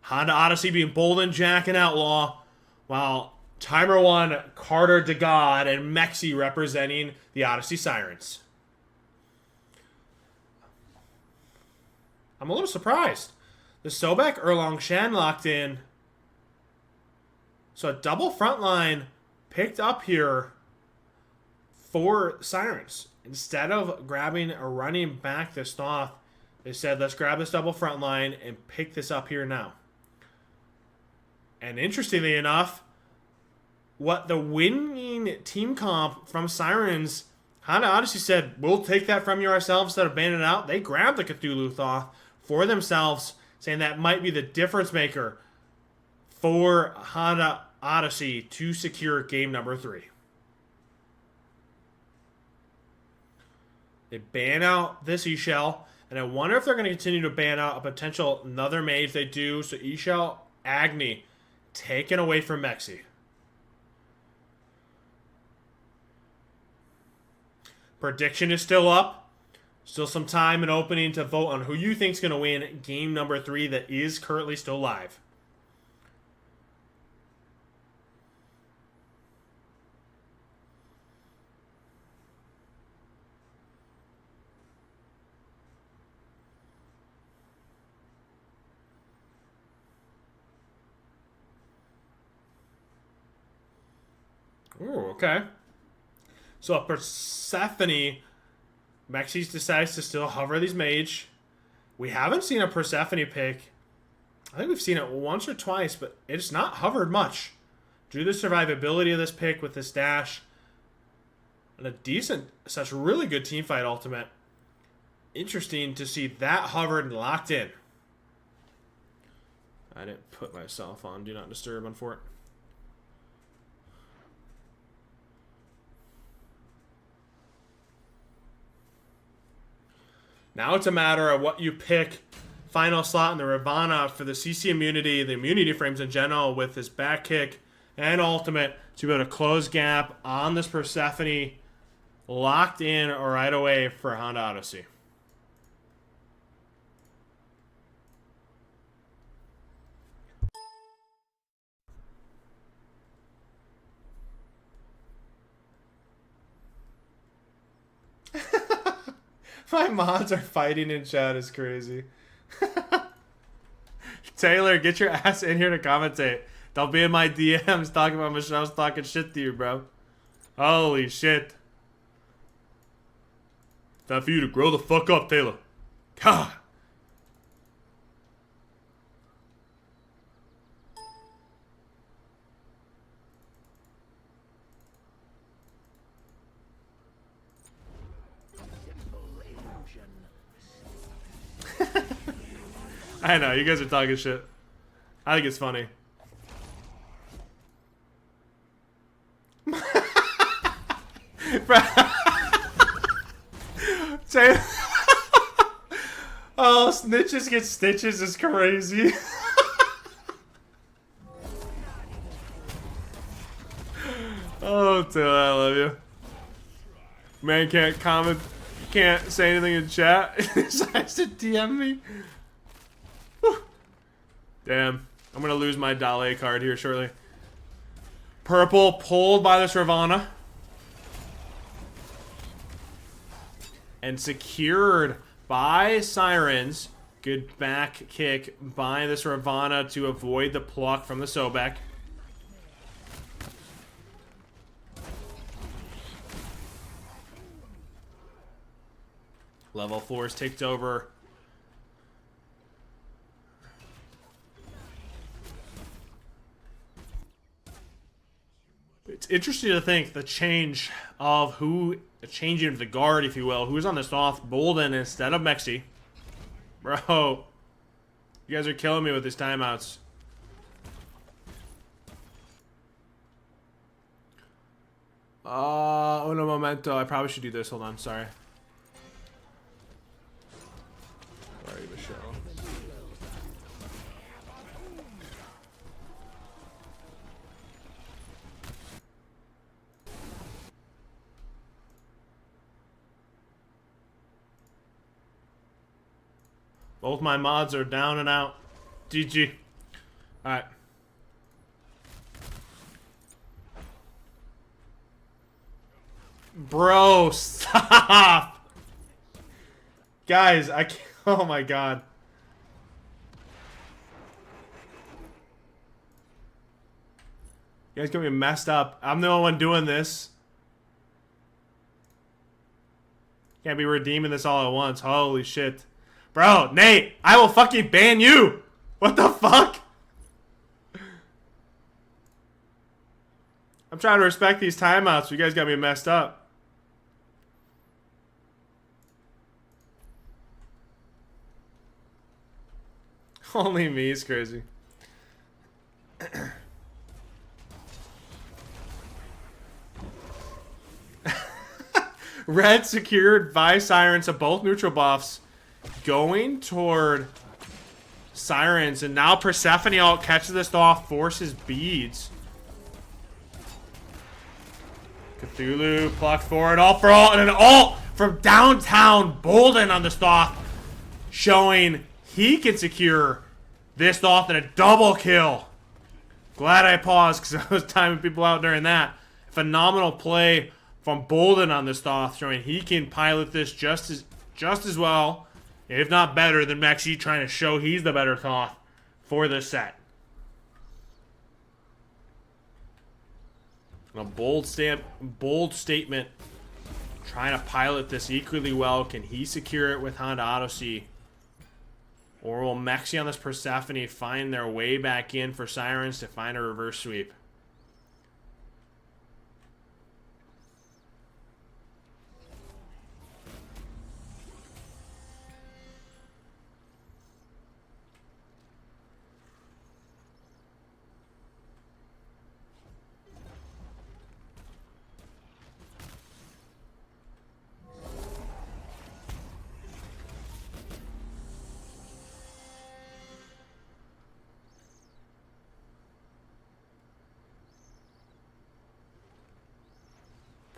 Honda Odyssey being Bolden, Jack, and Outlaw, while Timer 1, Carter, DeGod, and Mexi representing the Odyssey Sirens. I'm a little surprised. The Sobek Erlong Shan locked in. So a double front line picked up here for Sirens. Instead of grabbing or running back this off, they said, let's grab this double front line and pick this up here now. And interestingly enough, what the winning team comp from Sirens, Honda Odyssey said, we'll take that from you ourselves instead of banning it out. They grabbed the Cthulhu Thoth for themselves, saying that might be the difference maker for Honda Odyssey to secure game number 3. They ban out this E-Shell, and I wonder if they're going to continue to ban out a potential another mage. They do, so E-Shell, Agni, taken away from Mexi. Prediction is still up. Still some time and opening to vote on who you think is going to win game number 3 that is currently still live. Ooh, okay. So a Persephone, Mexi decides to still hover these mage. We haven't seen a Persephone pick. I think we've seen it once or twice, but it's not hovered much. Due to the survivability of this pick with this dash. And a decent, such really good teamfight ultimate. Interesting to see that hovered and locked in. I didn't put myself on Do Not Disturb on Fort. Now it's a matter of what you pick final slot in the Ravana for the CC immunity, the immunity frames in general, with this back kick and ultimate to be able to close gap on this Persephone, locked in right away for Honda Odyssey. My mods are fighting in chat is crazy. Taylor, get your ass in here to commentate. Don't be in my DMs talking about Michelle's talking shit to you, bro. Holy shit. Time for you to grow the fuck up, Taylor. God. I know, you guys are talking shit. I think it's funny. Oh, snitches get stitches is crazy. Oh, Taylor, I love you. Man can't comment, can't say anything in chat. Decides to DM me. Whew. Damn, I'm gonna lose my Dale card here shortly. Purple pulled by this Ravana. And secured by Sirens. Good back kick by this Ravana to avoid the pluck from the Sobek. Level 4 is ticked over. It's interesting to think the change of who, changing of the guard, if you will, who's on this off. Bolden instead of Mexi. Bro, you guys are killing me with these timeouts. Uno momento. I probably should do this. Hold on, sorry. Sorry, Michelle. Both my mods are down and out. GG. Alright. Bro, stop! Guys, I can't. Oh my god. You guys got me messed up. I'm the only one doing this. Can't be redeeming this all at once. Holy shit. Bro, Nate, I will fucking ban you! What the fuck? I'm trying to respect these timeouts. You guys got me messed up. Only me is crazy. Red secured by Sirens of both neutral buffs. Going toward Sirens. And now Persephone ult catches this off. Forces beads. Cthulhu plucked forward. Ult for ult. And an ult from downtown Bolden on the Thoth. Showing he can secure this Thoth in a double kill. Glad I paused because I was timing people out during that. Phenomenal play from Bolden on this Thoth, showing he can pilot this just as well, if not better, than Mexi, trying to show he's the better Thoth for this set. And a bold statement, trying to pilot this equally well. Can he secure it with Honda Odyssey? Or will Mexi on this Persephone find their way back in for Sirens to find a reverse sweep?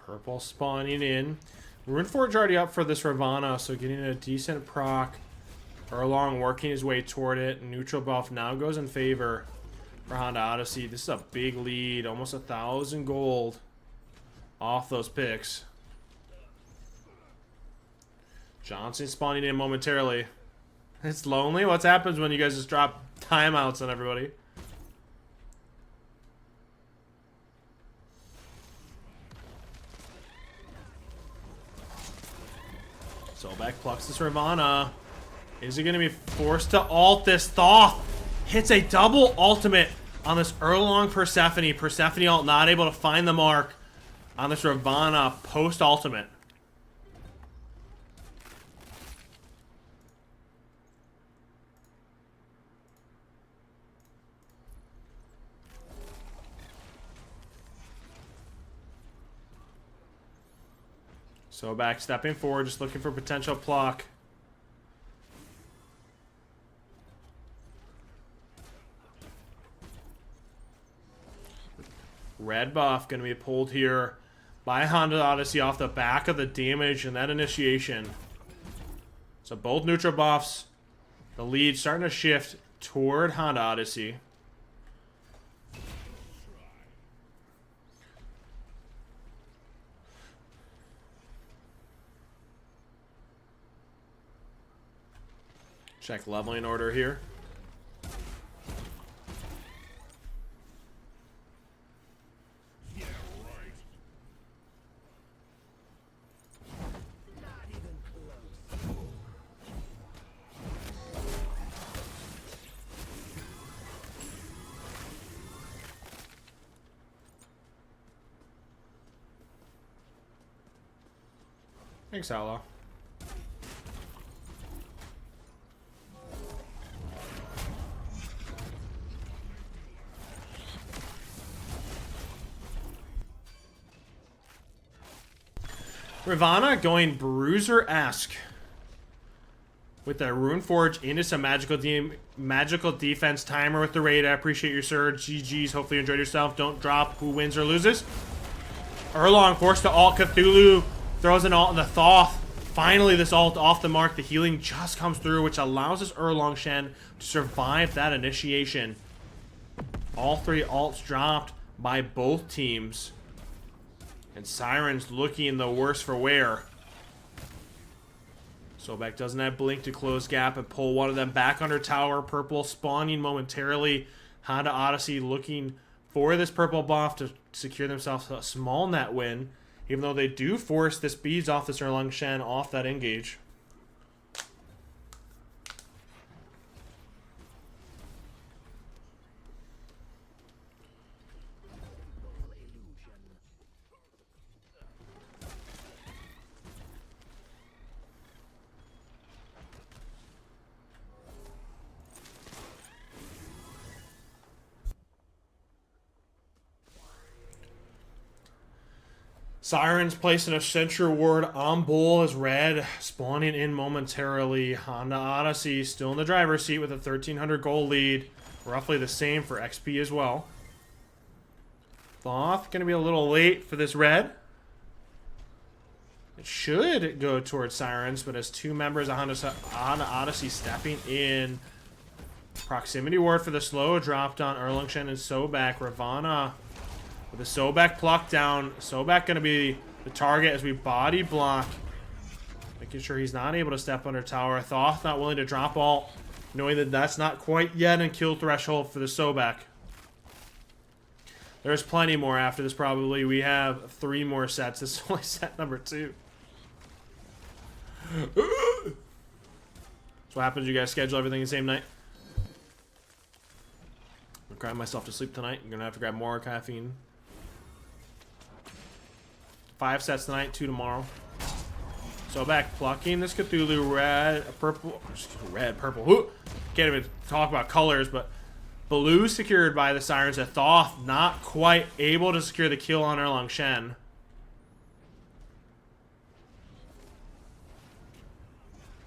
Purple spawning in. Runeforge already up for this Ravana, so getting a decent proc. Erlong working his way toward it. Neutral buff now goes in favor for Honda Odyssey. This is a big lead. Almost 1,000 gold off those picks. Johnson spawning in momentarily. It's lonely. What happens when you guys just drop timeouts on everybody? Sobek plucks this Ravana. Is he going to be forced to ult this Thoth? Hits a double ultimate on this Erlong Persephone. Persephone ult not able to find the mark on this Ravana post-ultimate. So back stepping forward, just looking for potential pluck. Red buff going to be pulled here by Honda Odyssey off the back of the damage and that initiation. So both neutral buffs, the lead starting to shift toward Honda Odyssey. Check leveling order here. Thanks, Outlaw. Ravana going Bruiser-esque with the Runeforge into some magical defense timer with the raid. I appreciate your surge. GG's. Hopefully you enjoyed yourself. Don't drop who wins or loses. Erlong forced to ult. Cthulhu throws an ult in the Thoth. Finally, this ult off the mark. The healing just comes through, which allows this Erlong Shen to survive that initiation. All 3 ults dropped by both teams. And Sirens looking the worse for wear. Sobek doesn't have Blink to close gap and pull one of them back under tower. Purple spawning momentarily. Honda Odyssey looking for this purple buff to secure themselves a small net win. Even though they do force this beads off this Erlong Shen off that engage. Sirens placing a sentry ward on Bull as red, spawning in momentarily. Honda Odyssey still in the driver's seat with a 1,300 gold lead. Roughly the same for XP as well. Thoth going to be a little late for this red. It should go towards Sirens, but as 2 members of Honda Odyssey stepping in. Proximity ward for the slow dropped on Erlong Shen and Sobek. Ravana with the Sobek pluck down. Sobek going to be the target as we body block. Making sure he's not able to step under tower. Thoth not willing to drop ult. Knowing that that's not quite yet in kill threshold for the Sobek. There's plenty more after this probably. We have 3 more sets. This is only set number 2. So what happens? You guys schedule everything the same night? I'm crying myself to sleep tonight. I'm going to have to grab more caffeine. 5 sets tonight, 2 tomorrow. So back plucking this Cthulhu purple. Ooh, can't even talk about colors, but blue secured by the Sirens. A Thoth not quite able to secure the kill on Erlong Shen.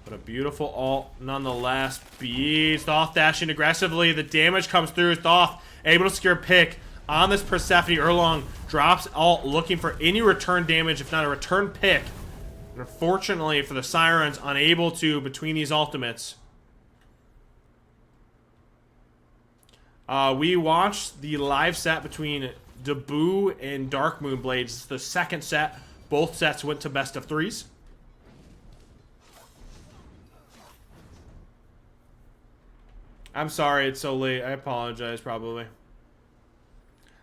But a beautiful ult nonetheless. Beats Thoth dashing aggressively. The damage comes through. Thoth able to secure pick on this Persephone. Erlong drops ult looking for any return damage, if not a return pick. And unfortunately for the Sirens, unable to between these ultimates. We watched the live set between Dabu and Dark Moon Blades. It's the second set. Both sets went to best of 3s. I'm sorry it's so late. I apologize probably.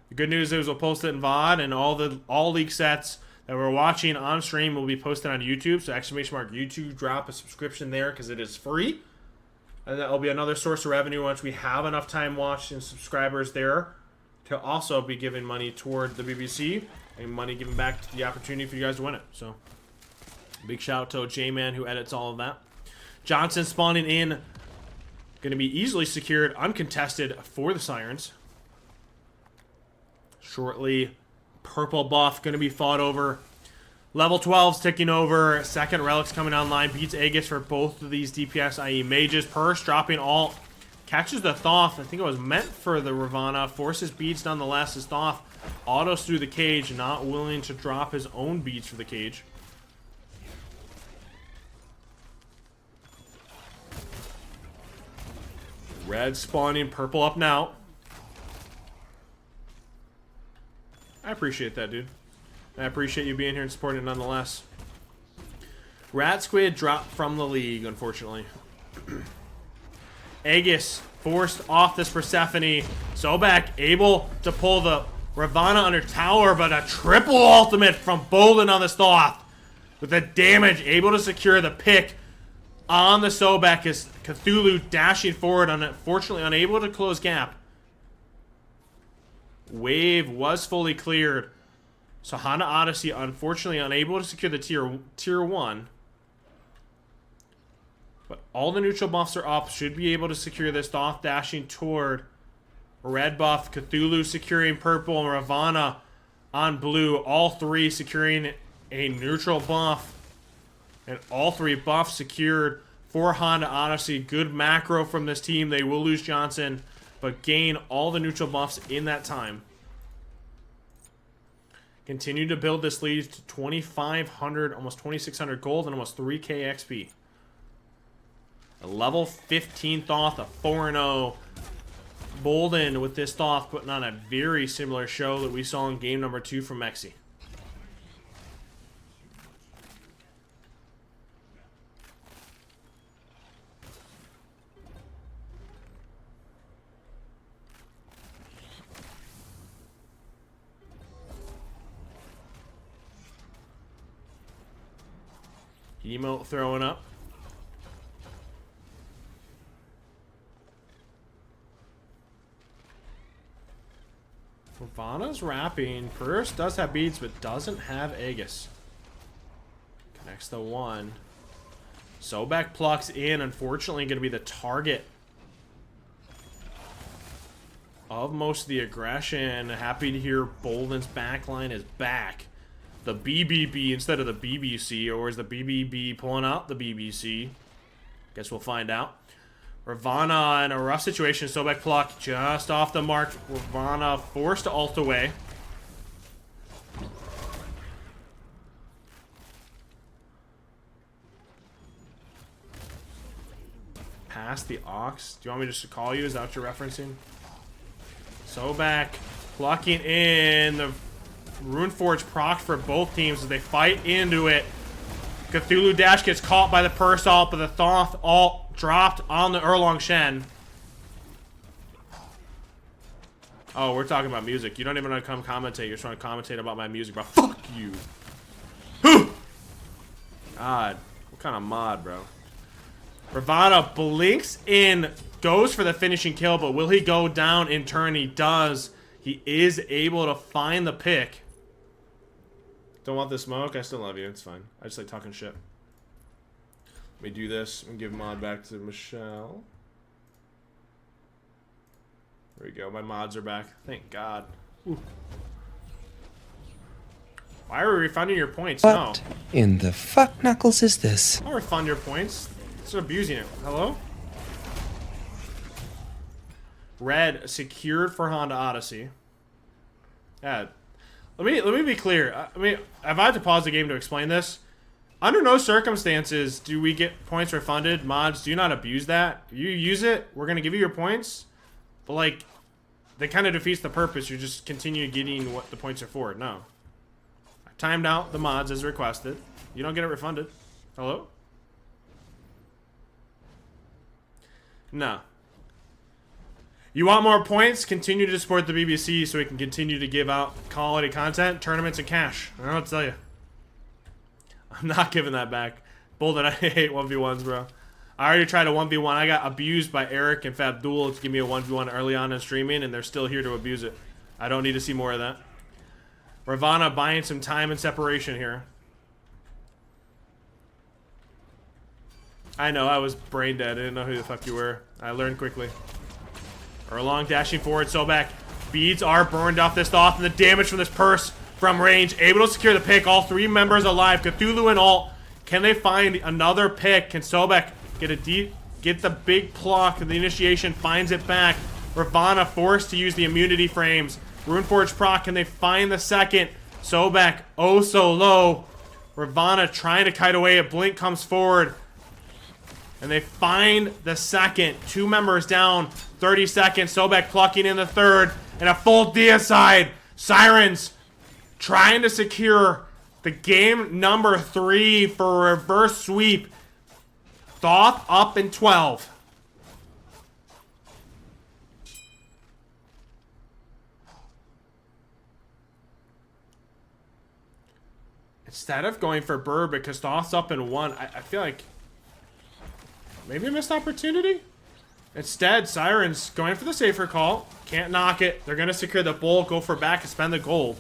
The good news is we'll post it in VOD, and all league sets that we're watching on stream will be posted on YouTube. So !YouTube, drop a subscription there because it is free. And that will be another source of revenue once we have enough time watched and subscribers there to also be giving money toward the BBC and money given back to the opportunity for you guys to win it. So big shout out to J-Man who edits all of that. Johnson spawning in. Going to be easily secured, uncontested for the Sirens. Shortly, purple buff going to be fought over. Level 12's ticking over. Second relic's coming online. Beats Aegis for both of these DPS, i.e. mages. Purse dropping ult. Catches the Thoth. I think it was meant for the Ravana. Forces beads nonetheless as Thoth autos through the cage. Not willing to drop his own beads for the cage. Red spawning, purple up now. I appreciate that, dude. I appreciate you being here and supporting it nonetheless. Rat Squid dropped from the league, unfortunately. Aegis forced off this Persephone. Sobek able to pull the Ravana under tower, but a triple ultimate from Bolden on this Thoth. With the damage, able to secure the pick on the Sobek as Cthulhu dashing forward, unfortunately unable to close gap. Wave was fully cleared. So Honda Odyssey unfortunately unable to secure the tier 1. But all the neutral buffs are up. Should be able to secure this. Thoth dashing toward red buff. Cthulhu securing purple. And Ravana on blue. All 3 securing a neutral buff. And all 3 buffs secured for Honda Odyssey. Good macro from this team. They will lose Johnson, but gain all the neutral buffs in that time. Continue to build this lead to 2,500, almost 2,600 gold, and almost 3k XP. A level 15 Thoth, a 4-0. Bolden with this Thoth putting on a very similar show that we saw in game number 2 from Mexi. Emote throwing up. Ravana's wrapping. Purse does have beads, but doesn't have Aegis. Connects the 1. Sobek plucks in. Unfortunately, going to be the target of most of the aggression. Happy to hear Bolden's backline is back. The BBB instead of the BBC, or is the BBB pulling out the BBC? Guess we'll find out. Ravana in a rough situation. Sobek pluck just off the mark. Ravana forced to ult away. Past the Ox. Do you want me just to call you? Is that what you're referencing? Sobek plucking in. The Runeforge proc for both teams as they fight into it. Cthulhu Dash gets caught by the Purse ult, but the Thoth ult dropped on the Erlong Shen. Oh, we're talking about music. You don't even want to come commentate. You're trying to commentate about my music, bro. Fuck you. God. What kind of mod, bro? Ravana blinks in, goes for the finishing kill, but will he go down in turn? He does. He is able to find the pick. Don't want the smoke? I still love you. It's fine. I just like talking shit. Let me do this and give mod back to Michelle. There we go. My mods are back. Thank God. Ooh. Why are we refunding your points? What in the fuck knuckles is this? I'll refund your points. It's abusing it. Hello? Red secured for Honda Odyssey. Yeah. Let me be clear. I mean, if I had to pause the game to explain this, under no circumstances do we get points refunded. Mods, do not abuse that. If you use it, we're gonna give you your points. But like, that kind of defeats the purpose. You just continue getting what the points are for. No. I timed out the mods as requested. You don't get it refunded. Hello? No. You want more points? Continue to support the BBC so we can continue to give out quality content, tournaments, and cash. I don't know what to tell you. I'm not giving that back. Bolden, I hate 1v1s, bro. I already tried a 1v1. I got abused by Eric and Fabdul to give me a 1v1 early on in streaming, and they're still here to abuse it. I don't need to see more of that. Ravana buying some time and separation here. I know, I was brain dead. I didn't know who the fuck you were. I learned quickly. Erlong dashing forward, Sobek. Beads are burned off this Thoth, and the damage from this Purse from range. Able to secure the pick. All 3 members alive. Cthulhu and ult. Can they find another pick? Can Sobek get the big pluck? The initiation finds it back. Ravana forced to use the immunity frames. Runeforge proc. Can they find the second? Sobek oh so low. Ravana trying to kite away. A blink comes forward. And they find the second. 2 members down. 30 seconds. Sobek plucking in the third. And a full deicide. Sirens trying to secure the game number 3 for a reverse sweep. Thoth up in 12. Instead of going for Burr because Thoth's up in 1, I feel like maybe a missed opportunity? Instead, Sirens going for the safer call. Can't knock it. They're going to secure the bull, go for back, and spend the gold.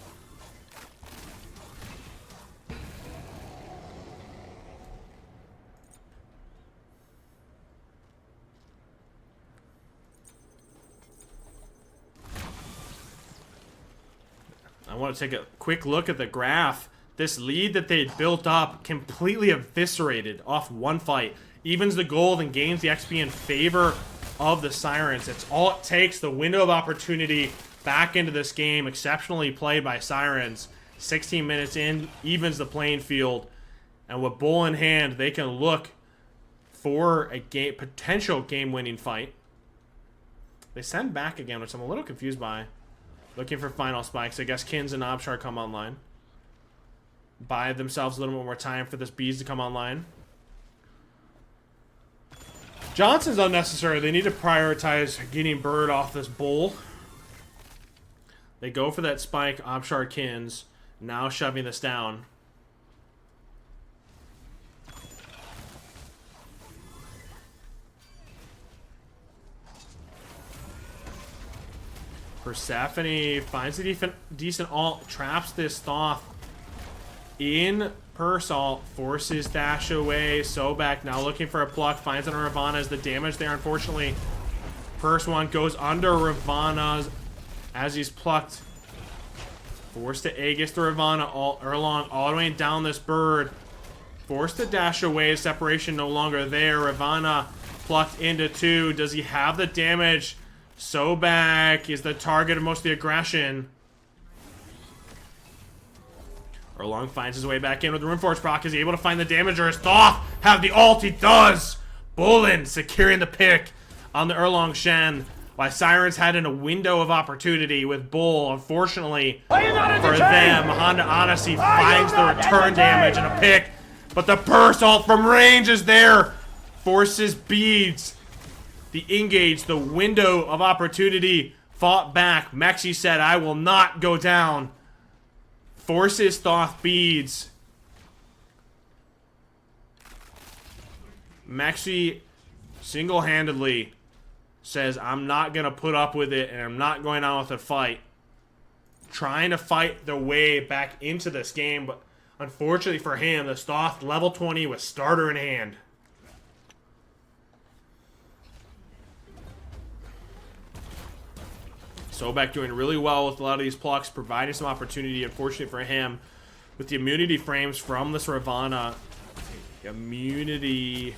I want to take a quick look at the graph. This lead that they built up completely eviscerated off one fight. Evens the gold and gains the XP in favor of the Sirens. It's all it takes. The window of opportunity back into this game, exceptionally played by Sirens. 16 minutes in, evens the playing field. And with Bull in hand, they can look for a potential game-winning fight. They send back again, which I'm a little confused by. Looking for final spikes. I guess Kins and Obshar come online. Buy themselves a little bit more time for this Bees to come online. Johnson's unnecessary. They need to prioritize getting Bird off this Bull. They go for that spike, Obshar Kins. Now shoving this down. Persephone finds a decent ult, traps this Thoth in Persalt, forces dash away. Sobek now looking for a pluck, finds it on Ravana as the damage there, unfortunately. First one goes under Ravana as he's plucked. Forced to Aegis to Ravana, Erlong all the way down this Bird. Forced to dash away, separation no longer there. Ravana plucked into 2. Does he have the damage? Sobek is the target of most of the aggression. Erlong finds his way back in with the Runeforge proc. Is he able to find the damage, or does Thoth have the ult? He does! Bullen securing the pick on the Erlong Shen. While Sirens had in a window of opportunity with Bull, unfortunately for them, Honda Odyssey finds the return damage and a pick. But the burst ult from range is there. Forces Beads. The engage, the window of opportunity fought back. Mexi said, I will not go down. Forces Thoth Beads. Mexi single-handedly says, I'm not going to put up with it, and I'm not going on with a fight. Trying to fight their way back into this game, but unfortunately for him, the Thoth level 20 with starter in hand. Sobek doing really well with a lot of these plucks, providing some opportunity, unfortunately for him, with the immunity frames from this Ravana. Immunity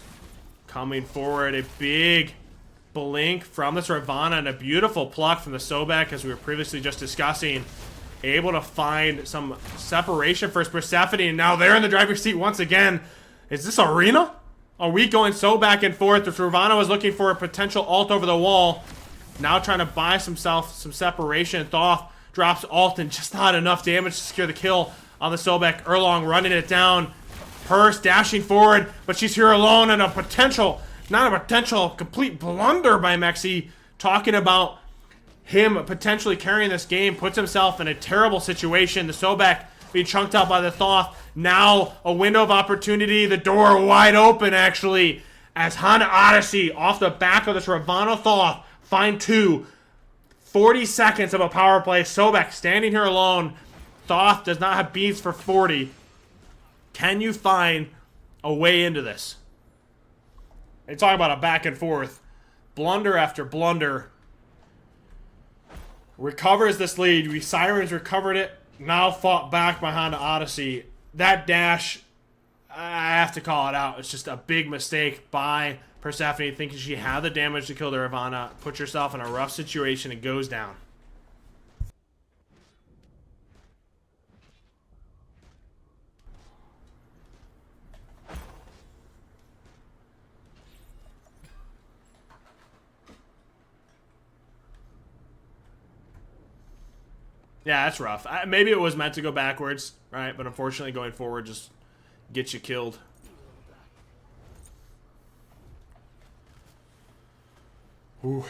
coming forward. A big blink from this Ravana and a beautiful pluck from the Sobek, as we were previously just discussing. Able to find some separation for Persephone, and now they're in the driver's seat once again. Is this Arena? Are we going so back and forth? If Ravana was looking for a potential ult over the wall, now trying to buy some separation. Thoth drops ult and just not enough damage to secure the kill on the Sobek. Erlong running it down. Purse dashing forward, but she's here alone, and a complete blunder by Mexi. Talking about him potentially carrying this game, puts himself in a terrible situation. The Sobek being chunked out by the Thoth. Now a window of opportunity, the door wide open actually, as Honda Odyssey off the back of this Ravana Thoth find 2. 40 seconds of a power play. Sobek standing here alone. Thoth does not have beats for 40. Can you find a way into this? They talk about a back and forth. Blunder after blunder. Recovers this lead. Sirens recovered it. Now fought back by Honda Odyssey. That dash, I have to call it out. It's just a big mistake by Persephone, thinking she had the damage to kill the Ravana. Puts herself in a rough situation and goes down. Yeah, that's rough. Maybe it was meant to go backwards, right? But unfortunately, going forward just gets you killed. Ooh.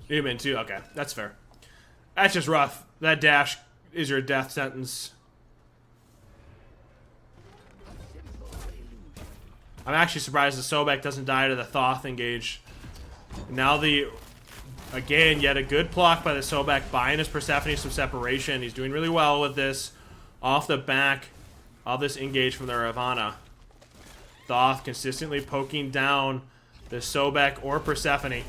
Human too. Okay, that's fair. That's just rough. That dash is your death sentence. I'm actually surprised the Sobek doesn't die to the Thoth engage. Now again, yet a good pluck by the Sobek, buying his Persephone some separation. He's doing really well with this off the back of this engage from the Ravana. Thoth consistently poking down the Sobek or Persephone.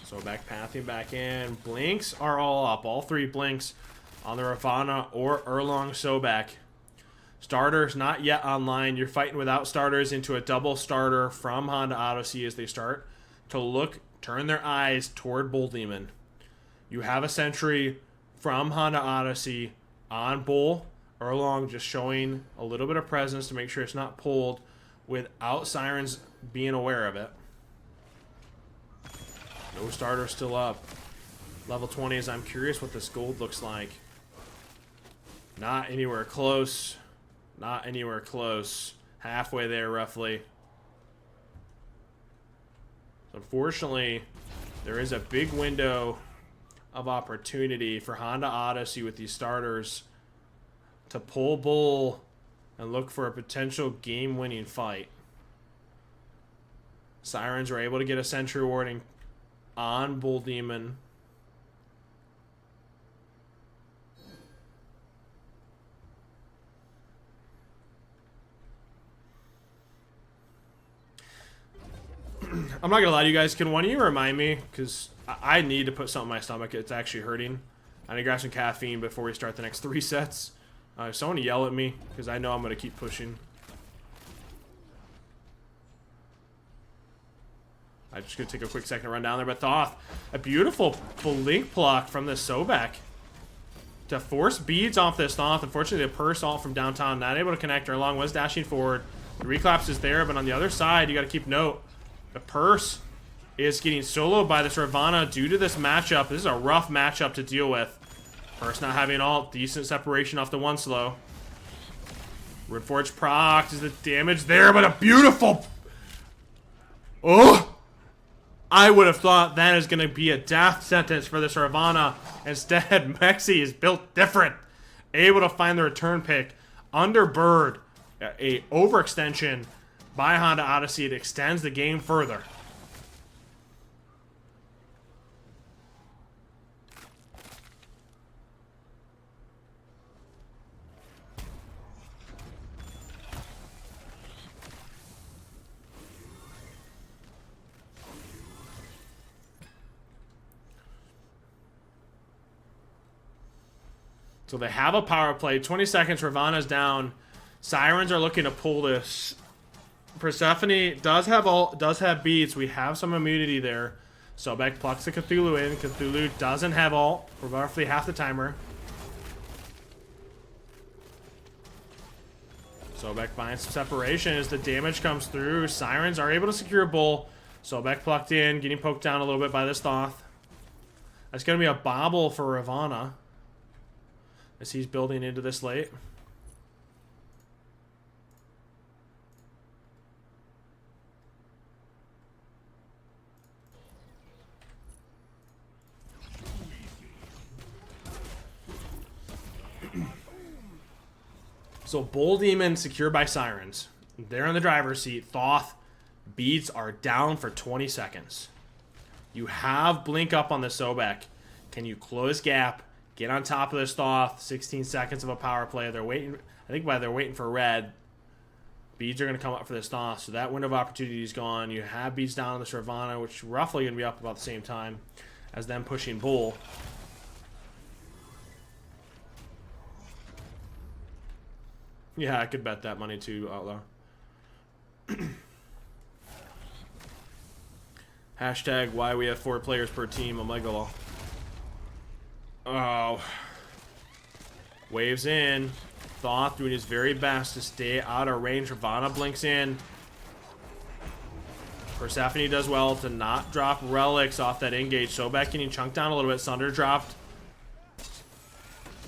Sobek pathing back in. Blinks are all up. All 3 blinks on the Ravana or Erlong Sobek. Starters not yet online. You're fighting without starters into a double starter from Honda Odyssey as they start to turn their eyes toward Bull Demon. You have a sentry from Honda Odyssey on Bull. Erlong just showing a little bit of presence to make sure it's not pulled without Sirens being aware of it. No starter still up. Level 20s. I'm curious what this gold looks like. Not anywhere close. Not anywhere close. Halfway there, roughly. So unfortunately, there is a big window of opportunity for Honda Odyssey with these starters to pull Bull and look for a potential game-winning fight. Sirens were able to get a sentry warning on Bull Demon. I'm not gonna lie to you guys. Can one of you remind me? Because I need to put something in my stomach. It's actually hurting. I need to grab some caffeine before we start the next 3 sets. Someone yell at me, because I know I'm going to keep pushing. I'm just going to take a quick second to run down there. But Thoth, a beautiful blink block from the Sobek to force beads off this Thoth. Unfortunately, the Purse ult from downtown not able to connect her. Erlong was dashing forward. The Reclapse is there, but on the other side, you got to keep note. The Purse is getting soloed by this Ravana due to this matchup. This is a rough matchup to deal with. Purse not having ult. Decent separation off the 1 slow. Woodforge proc. Is the damage there, but a beautiful... Oh! I would have thought that is going to be a death sentence for this Ravana. Instead, Mexi is built different. Able to find the return pick. Under Bird. A overextension by Honda Odyssey. It extends the game further. So they have a power play. 20 seconds. Ravana's down. Sirens are looking to pull this. Persephone does have beats. We have some immunity there. Sobek plucks the Cthulhu in. Cthulhu doesn't have ult for roughly half the timer. Sobek finds some separation as the damage comes through. Sirens are able to secure a Bull. Sobek plucked in, getting poked down a little bit by this Thoth. That's going to be a bobble for Ravana as he's building into this late. So Bull Demon secured by Sirens. They're in the driver's seat. Thoth beads are down for 20 seconds. You have blink up on the Sobek. Can you close gap? Get on top of this Thoth. 16 seconds of a power play. They're waiting. I think while they're waiting for red, beads are going to come up for this Thoth. So that window of opportunity is gone. You have beads down on this Ravana, which roughly going to be up about the same time as them pushing Bull. Yeah, I could bet that money too, Outlaw. Hashtag why we have 4 players per team, Omega Law. Oh. Waves in. Thoth doing his very best to stay out of range. Ravana blinks in. Persephone does well to not drop relics off that engage. Sobek getting chunked down a little bit. Sunder dropped.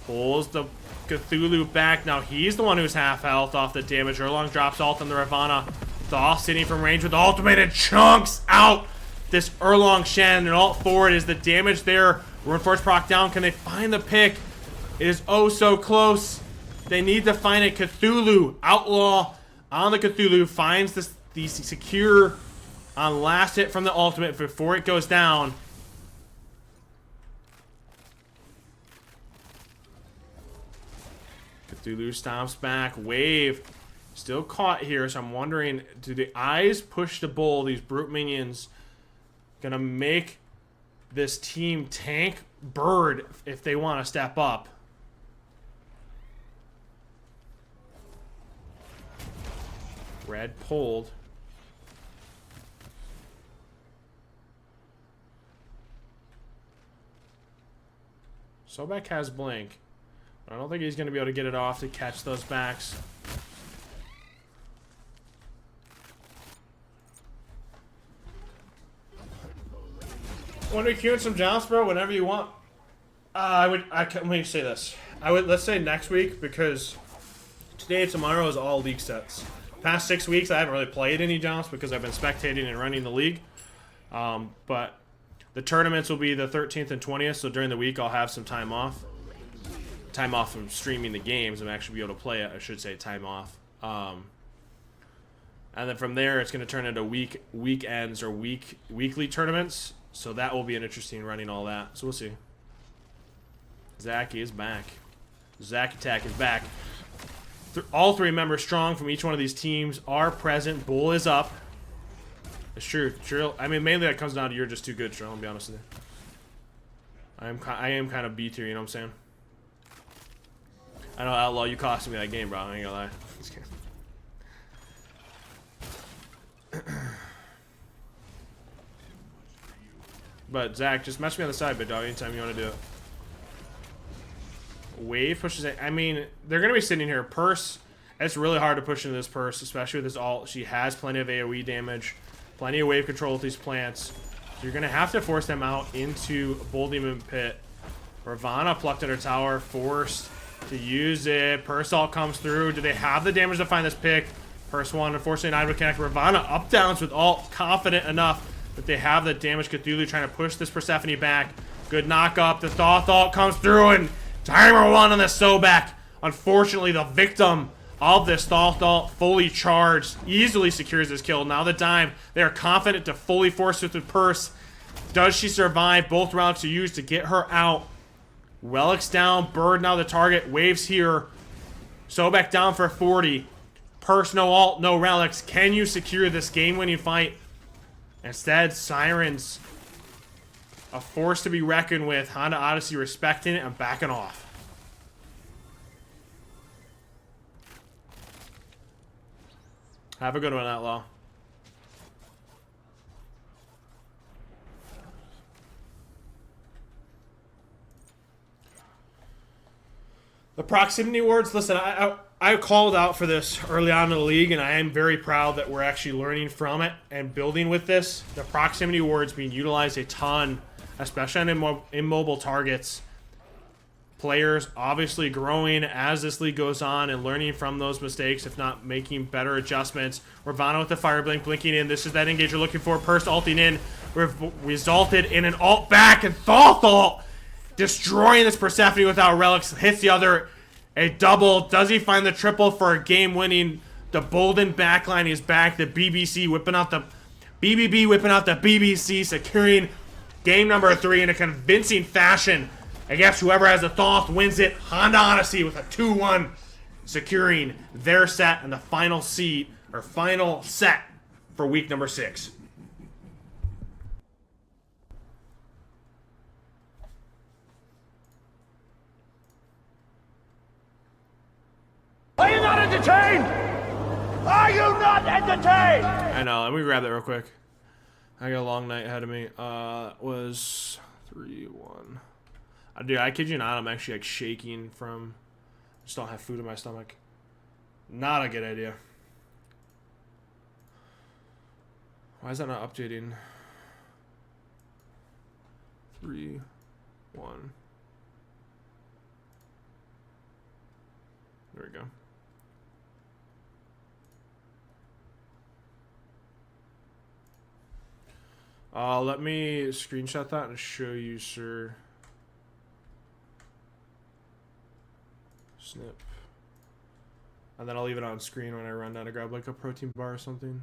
Pulls the Cthulhu back. Now he's the one who's half health off the damage. Erlong drops ult on the Ravana. Thoth sitting from range with the ultimate and chunks out this Erlong Shen. And ult forward is the damage there. Reinforced proc down. Can they find the pick? It is oh so close. They need to find a Cthulhu. Outlaw on the Cthulhu finds the secure on last hit from the ultimate before it goes down. Cthulhu stomps back. Wave still caught here, so I'm wondering, do the eyes push the Bull, these brute minions, gonna make this team tank Bird if they want to step up? Red pulled. Sobek has blink. I don't think he's going to be able to get it off to catch those backs. Want to queue in some Joust, bro? Whenever you want. Let me say this. Let's say next week, because today and tomorrow is all league sets. Past 6 weeks, I haven't really played any Joust because I've been spectating and running the league. But the tournaments will be the 13th and 20th, so during the week I'll have some time off. Time off from streaming the games and actually be able to play it. I should say time off. And then from there, it's going to turn into weekends or weekly tournaments. So that will be an interesting running all that. So we'll see. Zach is back. Zach Attack is back. All three members strong from each one of these teams are present. Bull is up. It's true. Trill. I mean, mainly that comes down to you're just too good, Trill. I'll be honest with you. I am kind of B tier. You know what I'm saying? I know, Outlaw. You costed me that game, bro. I ain't gonna lie. Just kidding. But Zach, just mess me on the side, big dog. Anytime you want to do it. Wave pushes it. I mean, they're gonna be sitting here. Purse. It's really hard to push into this Purse, especially with this ult. She has plenty of AoE damage, plenty of wave control with these plants. So you're gonna have to force them out into Bull Demon Pit. Ravana plucked at her tower, forced to use it. Purse ult comes through. Do they have the damage to find this pick? Purse one, unfortunately, not able to connect. Ravana up downs with ult, confident enough that they have the damage. Cthulhu trying to push this Persephone back. Good knock up. The Thoth ult comes through, and timer one on the Sobek. Unfortunately, the victim of this Thoth ult, fully charged, easily secures this kill. Now the Dime, they are confident to fully force it with Purse. Does she survive? Both rounds to use to get her out. Relics down, Bird now the target, waves here. Sobek down for 40. Purse, no ult, no relics. Can you secure this game-winning fight? Instead, Sirens, a force to be reckoned with. Honda Odyssey respecting it and backing off. Have a good one, Outlaw. The proximity wards, listen, I called out for this early on in the league, and I am very proud that we're actually learning from it and building with this. The proximity wards being utilized a ton, especially on immobile targets. Players obviously growing as this league goes on and learning from those mistakes, if not making better adjustments. Ravana with the fire blink blinking in. This is that engage you're looking for. Purse ulting in. Resulted in an ult back, and Thoth ult destroying this Persephone without relics. Hits the other. A double. Does he find the triple for a game-winning? The Bolden backline is back. The BBC whipping out the BBB, whipping out the BBC, securing game number 3 in a convincing fashion. I guess whoever has the Thoth wins it. Honda Odyssey with a 2-1, securing their set and the final seed or final set for week number 6. Are you not entertained? Are you not entertained? I know. Let me grab that real quick. I got a long night ahead of me. Was 3-1. Dude, I kid you not. I'm actually like shaking from. Just don't have food in my stomach. Not a good idea. Why is that not updating? 3-1. There we go. Let me screenshot that and show you, sir. Snip. And then I'll leave it on screen when I run down to grab like a protein bar or something.